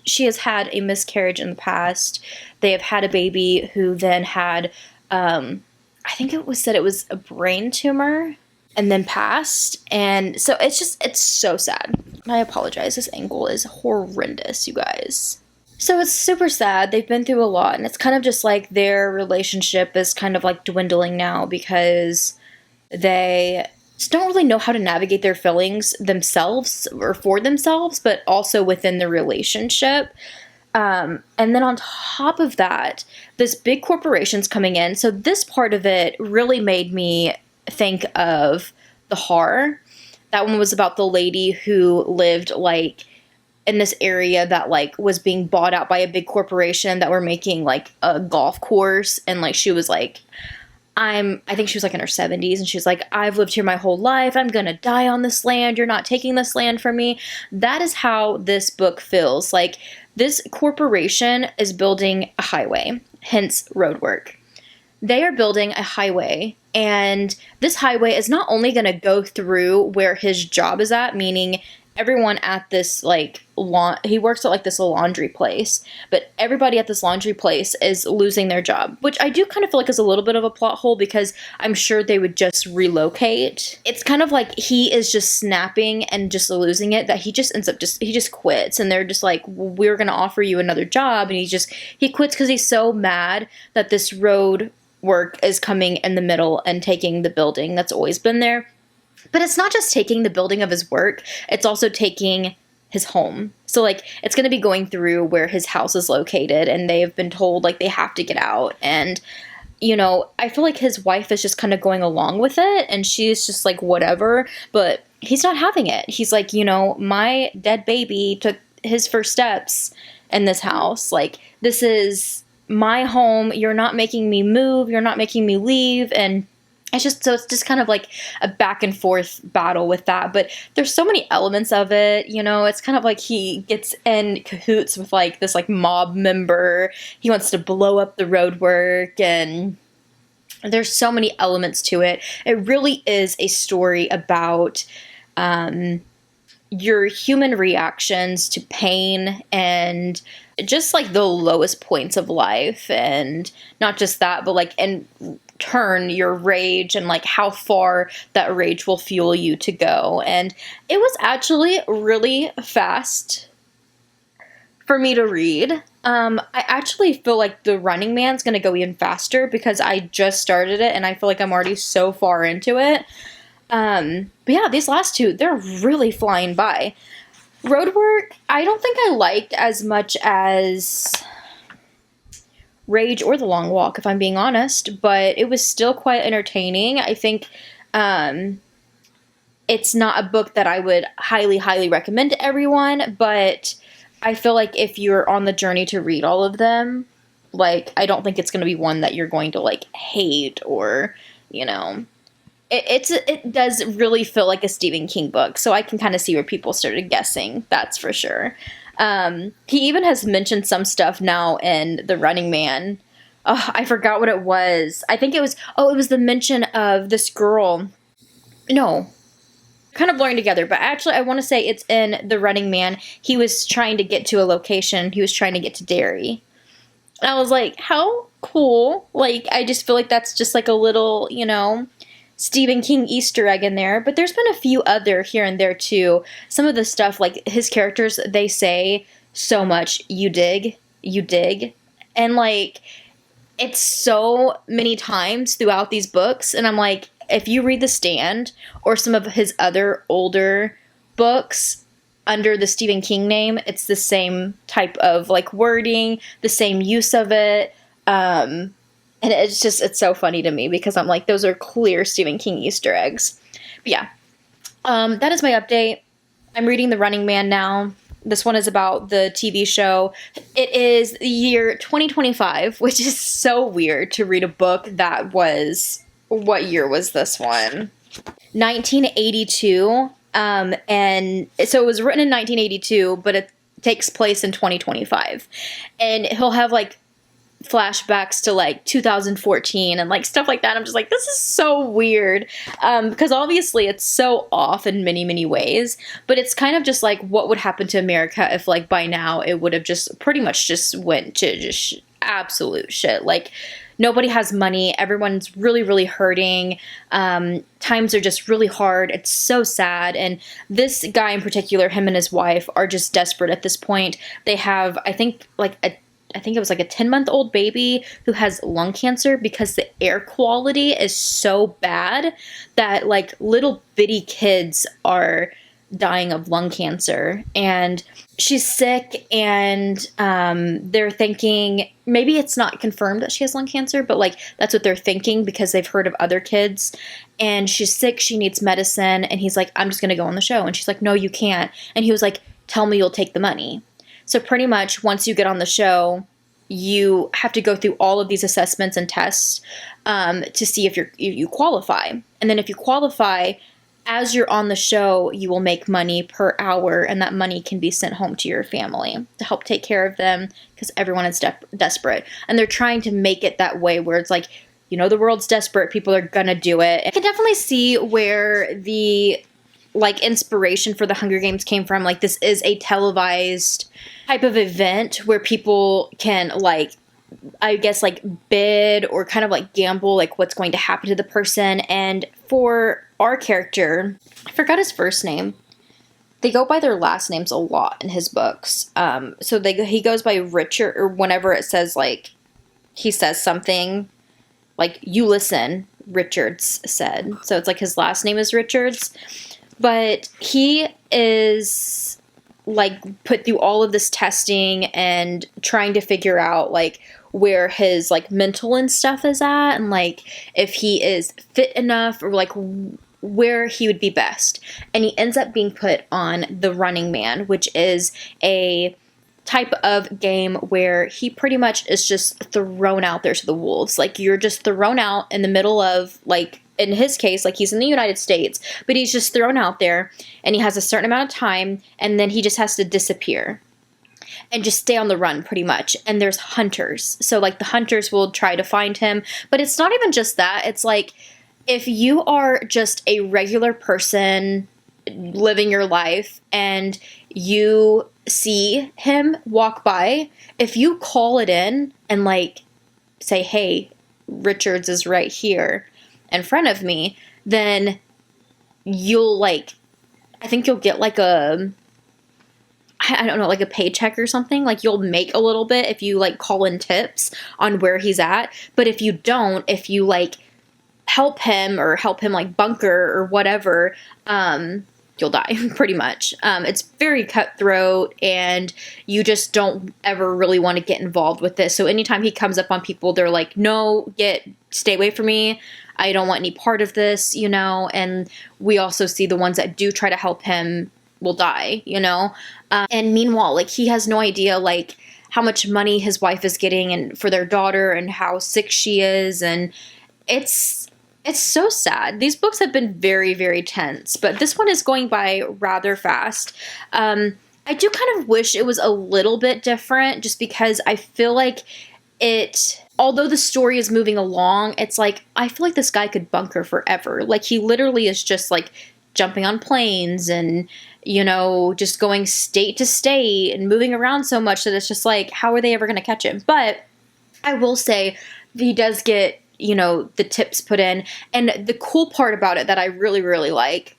she has had a miscarriage in the past. They have had a baby who then had, I think it was said it was a brain tumor, and then passed. And so it's so sad. I apologize. This angle is horrendous, you guys. So it's super sad. They've been through a lot, and it's kind of just like their relationship is kind of like dwindling now because they just don't really know how to navigate their feelings themselves or for themselves, but also within the relationship. And then on top of that, this big corporation's coming in. So this part of it really made me think of The Horror. That one was about the lady who lived like in this area that like was being bought out by a big corporation that were making like a golf course, and like she was like, I think she was like in her 70s, and she's like, I've lived here my whole life. I'm going to die on this land. You're not taking this land from me. That is how this book feels. Like, this corporation is building a highway, hence Roadwork. They are building a highway, and this highway is not only going to go through where his job is at, meaning everyone at this, like, he works at, like, this laundry place, but everybody at this laundry place is losing their job, which I do kind of feel like is a little bit of a plot hole, because I'm sure they would just relocate. It's kind of like he is just snapping and just losing it, that he just ends up he just quits, and they're just like, well, we're going to offer you another job, and he quits because he's so mad that this road work is coming in the middle and taking the building that's always been there. But it's not just taking the building of his work, it's also taking his home. So, like, it's going to be going through where his house is located, and they've been told, like, they have to get out. And, you know, I feel like his wife is just kind of going along with it, and she's just like, whatever. But he's not having it. He's like, you know, my dead baby took his first steps in this house. Like, this is my home. You're not making me move. You're not making me leave. And it's just kind of like a back and forth battle with that. But there's so many elements of it, you know. It's kind of like he gets in cahoots with like this like mob member. He wants to blow up the Roadwork, and there's so many elements to it. It really is a story about your human reactions to pain and just like the lowest points of life. And not just that, but like in turn your rage and like how far that rage will fuel you to go. And it was actually really fast for me to read. I actually feel like The Running Man's gonna go even faster because I just started it and I feel like I'm already so far into it. But yeah, these last two, they're really flying by. Roadwork, I don't think I liked as much as Rage or The Long Walk, if I'm being honest, but it was still quite entertaining. I think it's not a book that I would highly, highly recommend to everyone, but I feel like if you're on the journey to read all of them, like, I don't think it's going to be one that you're going to, like, hate or, you know. It does really feel like a Stephen King book, so I can kind of see where people started guessing, that's for sure. He even has mentioned some stuff now in The Running Man. Oh, I forgot what it was. I think it was the mention of this girl. No. Kind of blurring together, but actually I want to say it's in The Running Man. He was trying to get to a location. He was trying to get to Derry. And I was like, how cool. Like, I just feel like that's just like a little, you know, Stephen King Easter egg in there. But there's been a few other here and there too. Some of the stuff, like his characters, they say so much, you dig. And like, it's so many times throughout these books. And I'm like, if you read The Stand or some of his other older books under the Stephen King name, it's the same type of like wording, the same use of it. And it's so funny to me because I'm like, those are clear Stephen King Easter eggs. But yeah, that is my update. I'm reading The Running Man now. This one is about the TV show. It is the year 2025, which is so weird to read a book that was... What year was this one? 1982. And so it was written in 1982, but it takes place in 2025. And he'll have like flashbacks to like 2014 and like stuff like that. I'm just like, this is so weird. Because obviously it's so off in many, many ways. But it's kind of just like what would happen to America if like by now it would have just pretty much just went to just absolute shit. Like, nobody has money. Everyone's really, really hurting. Times are just really hard. It's so sad. And this guy in particular, him and his wife, are just desperate at this point. They have, I think it was like a 10-month-old baby who has lung cancer because the air quality is so bad that like little bitty kids are dying of lung cancer. And she's sick, and they're thinking maybe it's not confirmed that she has lung cancer, but like that's what they're thinking because they've heard of other kids. And she's sick, she needs medicine, and he's like, I'm just gonna go on the show. And she's like, no, you can't. And he was like, tell me you'll take the money. So pretty much once you get on the show, you have to go through all of these assessments and tests to see if you qualify. And then if you qualify, as you're on the show, you will make money per hour, and that money can be sent home to your family to help take care of them because everyone is desperate. And they're trying to make it that way where it's like, you know, the world's desperate. People are gonna do it. I can definitely see where the like inspiration for the Hunger Games came from. Like, this is a televised type of event where people can like, I guess, like bid or kind of like gamble like what's going to happen to the person. And for our character, I forgot his first name. They go by their last names a lot in his books. So he goes by Richard, or whenever it says like, he says something like, you listen, Richards said. So it's like his last name is Richards. But he is like put through all of this testing and trying to figure out like where his like mental and stuff is at, and like if he is fit enough or like where he would be best. And he ends up being put on The Running Man, which is a type of game where he pretty much is just thrown out there to the wolves. Like, you're just thrown out in the middle of, like, in his case, like, he's in the United States, but he's just thrown out there, and he has a certain amount of time, and then he just has to disappear and just stay on the run, pretty much. And there's hunters. So, like, the hunters will try to find him, but it's not even just that. It's like, if you are just a regular person living your life and you see him walk by, if you call it in and like say, hey, Richards is right here in front of me, then you'll like, I think you'll get like a, I don't know, like a paycheck or something. Like, you'll make a little bit if you like call in tips on where he's at. But if you don't, if you like help him like bunker or whatever, you'll die pretty much. It's very cutthroat, and you just don't ever really want to get involved with this. So anytime he comes up on people, they're like, no, stay away from me. I don't want any part of this, you know. And we also see the ones that do try to help him will die, you know? And meanwhile, like, he has no idea, like, how much money his wife is getting and for their daughter and how sick she is. And it's so sad. These books have been very, very tense, but this one is going by rather fast. I do kind of wish it was a little bit different just because I feel like although the story is moving along, it's like, I feel like this guy could bunker forever. Like, he literally is just like jumping on planes and, you know, just going state to state and moving around so much that it's just like, how are they ever going to catch him? But I will say he does get, you know, the tips put in. And the cool part about it that I really, really like,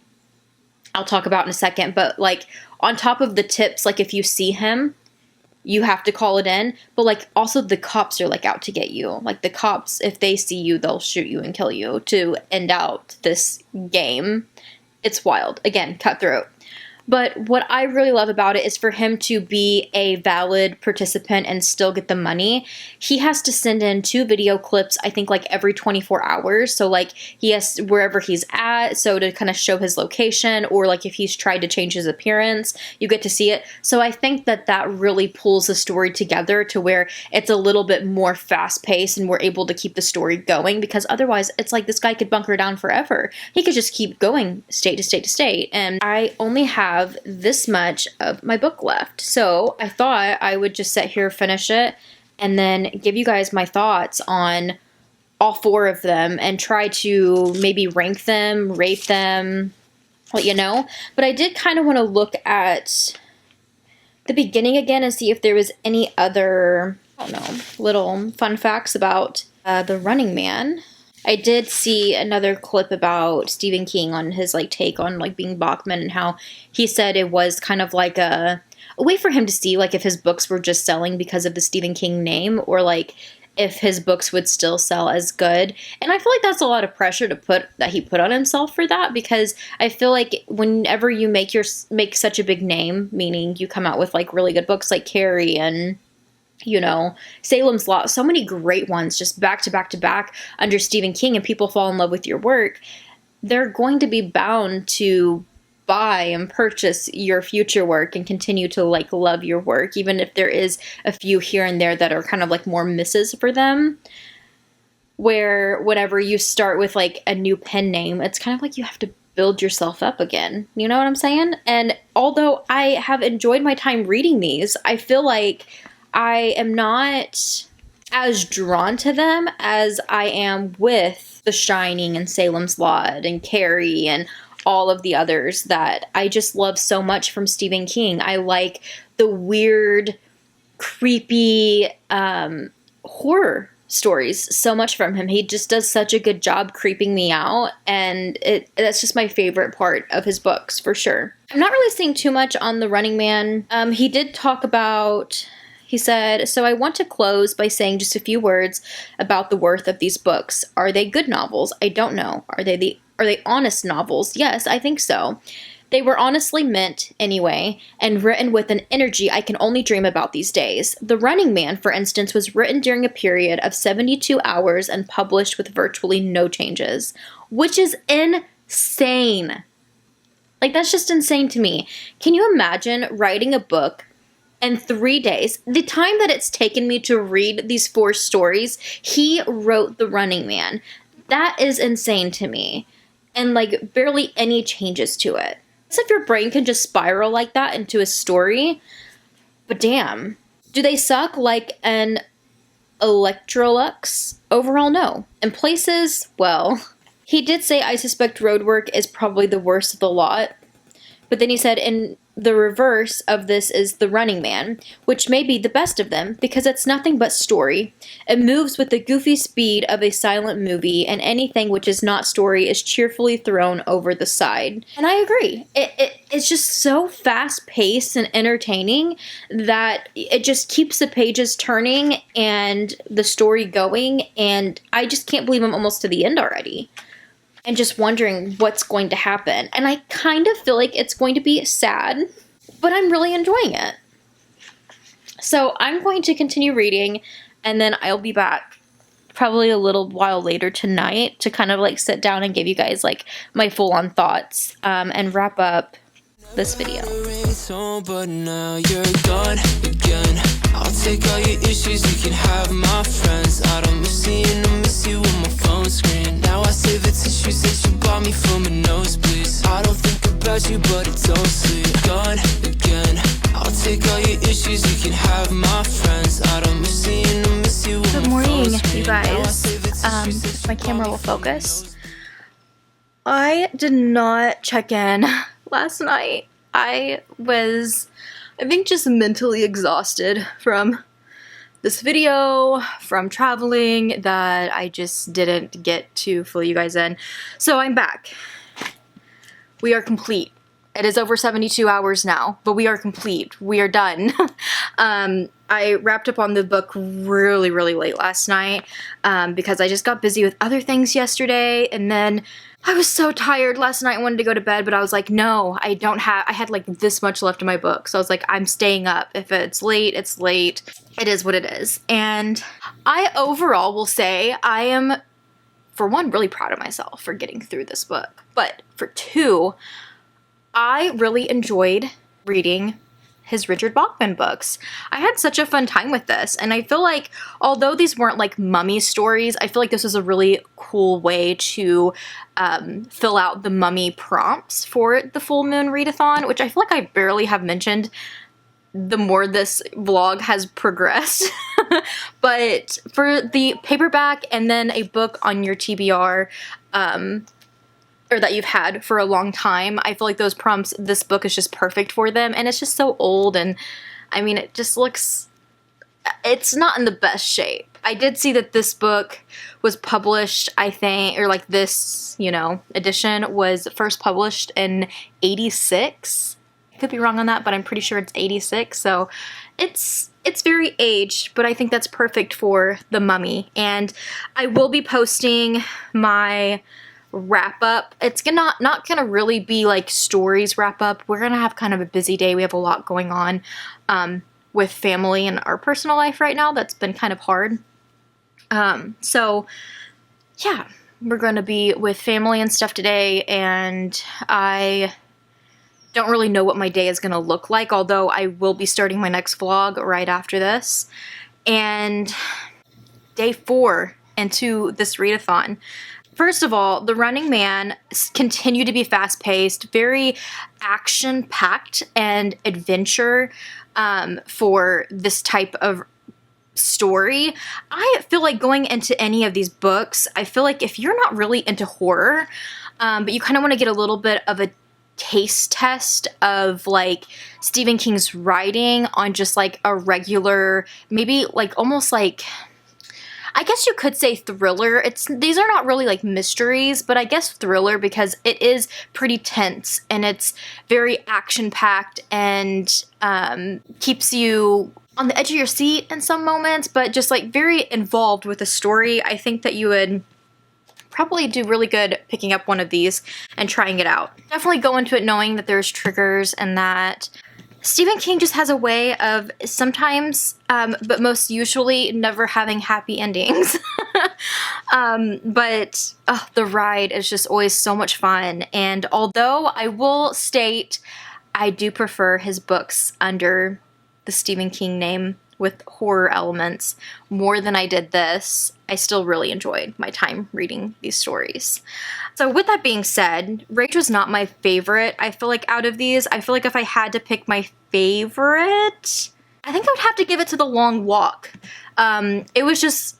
I'll talk about in a second, but like on top of the tips, like if you see him, you have to call it in. But like also the cops are like out to get you. Like the cops, if they see you, they'll shoot you and kill you to end out this game. It's wild. Again, cutthroat. But what I really love about it is for him to be a valid participant and still get the money. He has to send in 2 video clips, I think like every 24 hours. So like he has wherever he's at, so to kind of show his location, or like if he's tried to change his appearance, you get to see it. So I think that that really pulls the story together to where it's a little bit more fast paced and we're able to keep the story going, because otherwise it's like this guy could bunker down forever. He could just keep going state to state to state. And I only have this much of my book left. So I thought I would just sit here, finish it, and then give you guys my thoughts on all 4 of them and try to maybe rank them, rate them, let you know. But I did kind of want to look at the beginning again and see if there was any other, I don't know, little fun facts about The Running Man. I did see another clip about Stephen King on his like take on like being Bachman and how he said it was kind of like a way for him to see like if his books were just selling because of the Stephen King name, or like if his books would still sell as good. And I feel like that's a lot of pressure that he put on himself for that, because I feel like whenever you make such a big name, meaning you come out with like really good books like Carrie and, you know, Salem's Lot, so many great ones just back to back to back under Stephen King, and people fall in love with your work, they're going to be bound to buy and purchase your future work and continue to like love your work, even if there is a few here and there that are kind of like more misses for them, where whenever you start with like a new pen name, it's kind of like you have to build yourself up again. You know what I'm saying? And although I have enjoyed my time reading these, I feel like I am not as drawn to them as I am with The Shining and Salem's Lot and Carrie and all of the others that I just love so much from Stephen King. I like the weird, creepy horror stories so much from him. He just does such a good job creeping me out, and that's just my favorite part of his books for sure. I'm not really seeing too much on The Running Man. He did talk about... He said, "So I want to close by saying just a few words about the worth of these books. Are they good novels? I don't know. Are they honest novels? Yes, I think so. They were honestly meant, anyway, and written with an energy I can only dream about these days. The Running Man, for instance, was written during a period of 72 hours and published with virtually no changes, which is insane. Like, that's just insane to me. Can you imagine writing a book in 3 days, the time that it's taken me to read these 4 stories, he wrote The Running Man. That is insane to me. And like barely any changes to it. As if your brain can just spiral like that into a story. But damn. Do they suck like an Electrolux? Overall, no. In places, well, he did say, I suspect Roadwork is probably the worst of the lot. But then he said, in the reverse of this is The Running Man, which may be the best of them because it's nothing but story. It moves with the goofy speed of a silent movie, and anything which is not story is cheerfully thrown over the side. And I agree. It's just so fast-paced and entertaining that it just keeps the pages turning and the story going, and I just can't believe I'm almost to the end already. And just wondering what's going to happen. And I kind of feel like it's going to be sad, but I'm really enjoying it. So I'm going to continue reading, and then I'll be back probably a little while later tonight to kind of like sit down and give you guys like my full-on thoughts and wrap up this video. But now you're gone again. I'll take all your issues, you can have my friends. I don't miss seeing or miss you on my phone screen. Now I save the tissues that you bought me from a nosebleed. I don't think about you, but it's all sweet. Gone again. I'll take all your issues, you can have my friends. I don't miss seeing or miss you on Good my morning, phone screen. you guys. If my camera will focus. I did not check in last night. I think, just mentally exhausted from this video, from traveling, that I just didn't get to fill you guys in. So I'm back. We are complete. It is over 72 hours now, but we are complete. We are done. I wrapped up on the book really, really late last night because I just got busy with other things yesterday, and then I was so tired last night. I wanted to go to bed, but I was like, no, I had like this much left in my book. So I was like, I'm staying up. If it's late, it's late. It is what it is. And I overall will say I am, for one, really proud of myself for getting through this book. But for two, I really enjoyed reading his Richard Bachman books. I had such a fun time with this, and I feel like although these weren't like mummy stories, I feel like this was a really cool way to fill out the mummy prompts for the full Moon Readathon, which I feel like I barely have mentioned the more this vlog has progressed. But for the paperback and then a book on your TBR, or that you've had for a long time, I feel like those prompts, this book is just perfect for them. And it's just so old, and I mean, it just looks, it's not in the best shape. I did see that this book was published, I think, or like this, edition was first published in 86. I could be wrong on that, but I'm pretty sure it's 86. So it's very aged, but I think that's perfect for the mummy. And I will be posting my wrap up. It's not gonna really be like stories wrap up. We're gonna have kind of a busy day. We have a lot going on with family and our personal life right now. That's been kind of hard. So yeah, we're gonna be with family and stuff today, and I don't really know what my day is gonna look like, although I will be starting my next vlog right after this. And day 4 into this readathon. First of all, The Running Man continued to be fast-paced, very action-packed and adventure for this type of story. I feel like going into any of these books, I feel like if you're not really into horror, but you kind of want to get a little bit of a taste test of like Stephen King's writing on just like a regular, maybe like almost like, I guess you could say thriller. These are not really like mysteries, but I guess thriller, because it is pretty tense and it's very action-packed and keeps you on the edge of your seat in some moments, but just like very involved with the story. I think that you would probably do really good picking up one of these and trying it out. Definitely go into it knowing that there's triggers and that Stephen King just has a way of sometimes, but most usually, never having happy endings. But the ride is just always so much fun. And although I will state I do prefer his books under the Stephen King name with horror elements more than I did this, I still really enjoyed my time reading these stories. So with that being said, Rage was not my favorite. I feel like out of these, I feel like if I had to pick my favorite, I think I would have to give it to The Long Walk. It was just,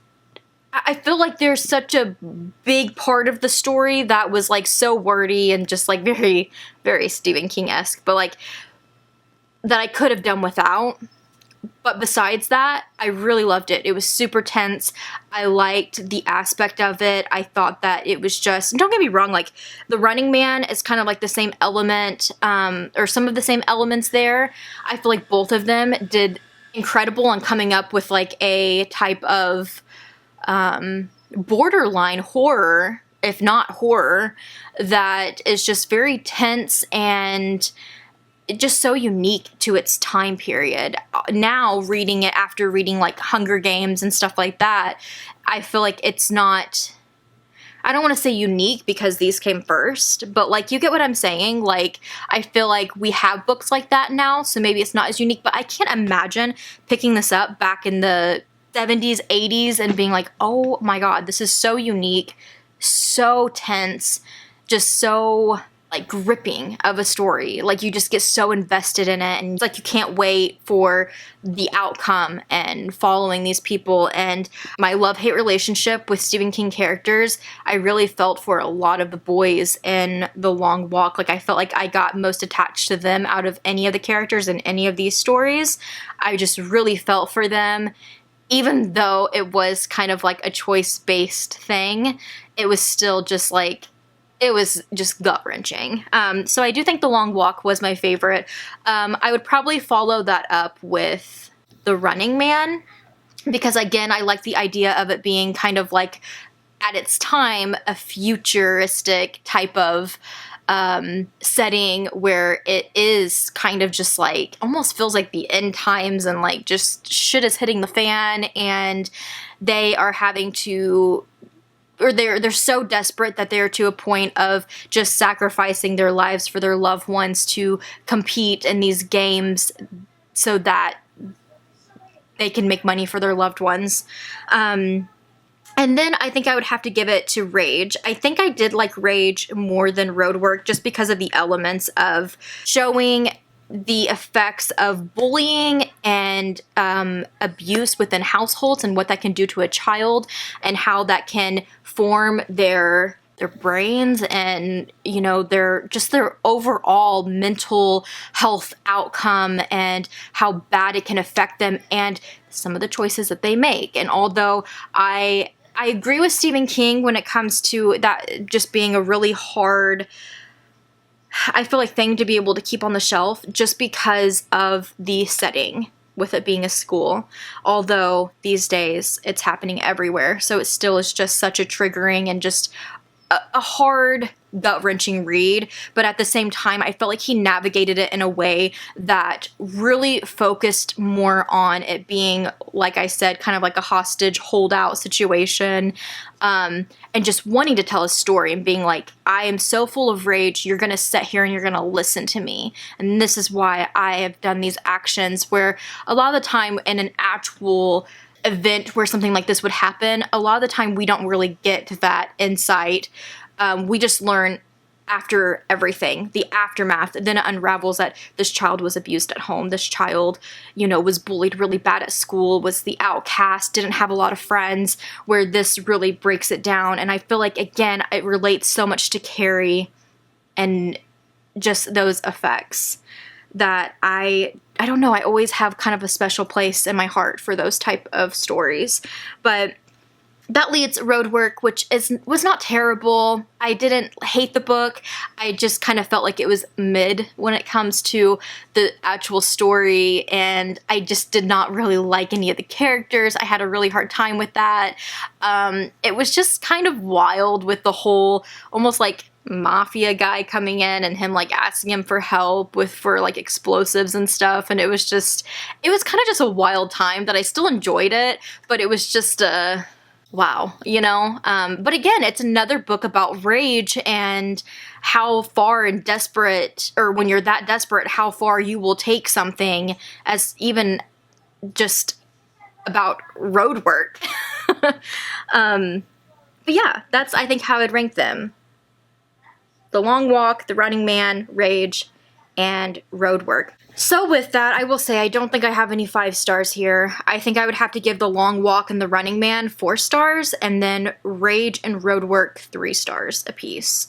I feel like there's such a big part of the story that was like so wordy and just like very, very Stephen King-esque, but like that I could have done without. But besides that, I really loved it. It was super tense. I liked the aspect of it. I thought that it was just, don't get me wrong, like The Running Man is kind of like the same element, or some of the same elements there. I feel like both of them did incredible on coming up with like a type of borderline horror, if not horror, that is just very tense and just so unique to its time period. Now, reading it after reading like Hunger Games and stuff like that, I feel like it's not, I don't want to say unique because these came first, but like, you get what I'm saying? Like, I feel like we have books like that now, so maybe it's not as unique, but I can't imagine picking this up back in the 70s, 80s and being like, oh my god, this is so unique, so tense, just so like gripping of a story. Like, you just get so invested in it, and like, you can't wait for the outcome and following these people. And my love-hate relationship with Stephen King characters, I really felt for a lot of the boys in The Long Walk. Like, I felt like I got most attached to them out of any of the characters in any of these stories. I just really felt for them. Even though it was kind of like a choice-based thing, it was still just like, it was just gut-wrenching. So I do think The Long Walk was my favorite. I would probably follow that up with The Running Man, because again, I like the idea of it being kind of like, at its time, a futuristic type of setting where it is kind of just like, almost feels like the end times, and like just shit is hitting the fan, and they are having to, or they're so desperate that they're to a point of just sacrificing their lives for their loved ones to compete in these games so that they can make money for their loved ones. And then I think I would have to give it to Rage. I think I did like Rage more than Roadwork, just because of the elements of showing the effects of bullying and abuse within households, and what that can do to a child, and how that can form their brains, and, you know, their overall mental health outcome, and how bad it can affect them, and some of the choices that they make. And although I agree with Stephen King when it comes to that just being a really hard, I feel like, thing to be able to keep on the shelf, just because of the setting, with it being a school. Although these days it's happening everywhere, so it still is just such a triggering and just a hard, gut-wrenching read. But at the same time, I felt like he navigated it in a way that really focused more on it being, like I said, kind of like a hostage holdout situation, and just wanting to tell a story and being like, I am so full of rage, you're gonna sit here and you're gonna listen to me, and this is why I have done these actions. Where a lot of the time in an actual event where something like this would happen, a lot of the time we don't really get that insight. We just learn after everything, the aftermath. Then it unravels that this child was abused at home. This child, you know, was bullied really bad at school, was the outcast, didn't have a lot of friends, where this really breaks it down. And I feel like, again, it relates so much to Carrie and just those effects, that I don't know, I always have kind of a special place in my heart for those type of stories. But that leads Roadwork, which was not terrible. I didn't hate the book. I just kind of felt like it was mid when it comes to the actual story, and I just did not really like any of the characters. I had a really hard time with that. It was just kind of wild with the whole, almost like, mafia guy coming in and him like asking him for help for like explosives and stuff, and it was kind of just a wild time that I still enjoyed it, but it was just wow, you know. But again, it's another book about rage and how far and desperate, or when you're that desperate, how far you will take something, as even just about Roadwork. But yeah, that's, I think, how I'd rank them. The Long Walk, The Running Man, Rage, and Roadwork. So with that, I will say I don't think I have any 5 stars here. I think I would have to give The Long Walk and The Running Man 4 stars, and then Rage and Roadwork 3 stars apiece.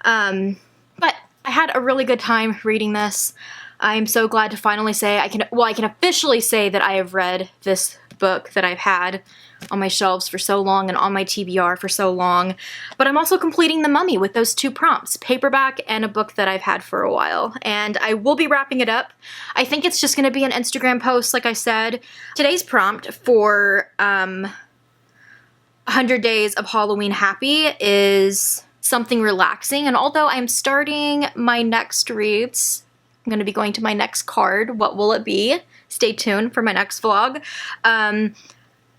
But I had a really good time reading this. I'm so glad to finally say I can officially say that I have read this book that I've had on my shelves for so long and on my TBR for so long. But I'm also completing The Mummy with those 2 prompts, paperback and a book that I've had for a while. And I will be wrapping it up. I think it's just going to be an Instagram post, like I said. Today's prompt for 100 Days of Halloween Happy is something relaxing. And although I'm starting my next reads, I'm going to be going to my next card. What will it be? Stay tuned for my next vlog.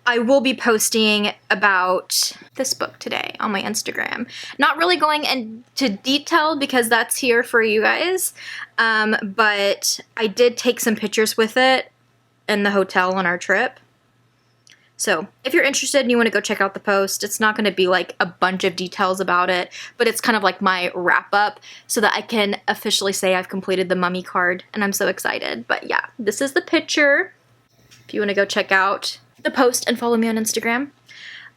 I will be posting about this book today on my Instagram. Not really going into detail because that's here for you guys, but I did take some pictures with it in the hotel on our trip. So if you're interested and you want to go check out the post, it's not going to be like a bunch of details about it, but it's kind of like my wrap up so that I can officially say I've completed the mummy card, and I'm so excited. But yeah, this is the picture if you want to go check out the post and follow me on Instagram.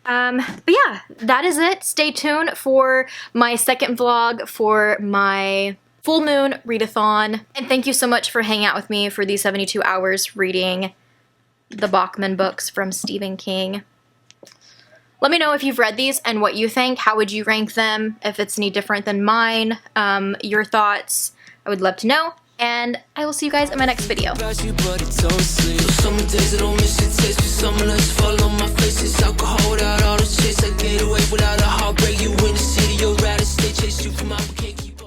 But yeah, that is it. Stay tuned for my second vlog for my full moon readathon. And thank you so much for hanging out with me for these 72 hours reading the Bachman books from Stephen King. Let me know if you've read these and what you think. How would you rank them? If it's any different than mine, your thoughts, I would love to know. And I will see you guys in my next video. Some days I don't miss your taste, but some nights fall on my face. It's alcohol without all the chase. I get away without a heartbreak. You in the city, you're out of state. Chase you from out, can't keep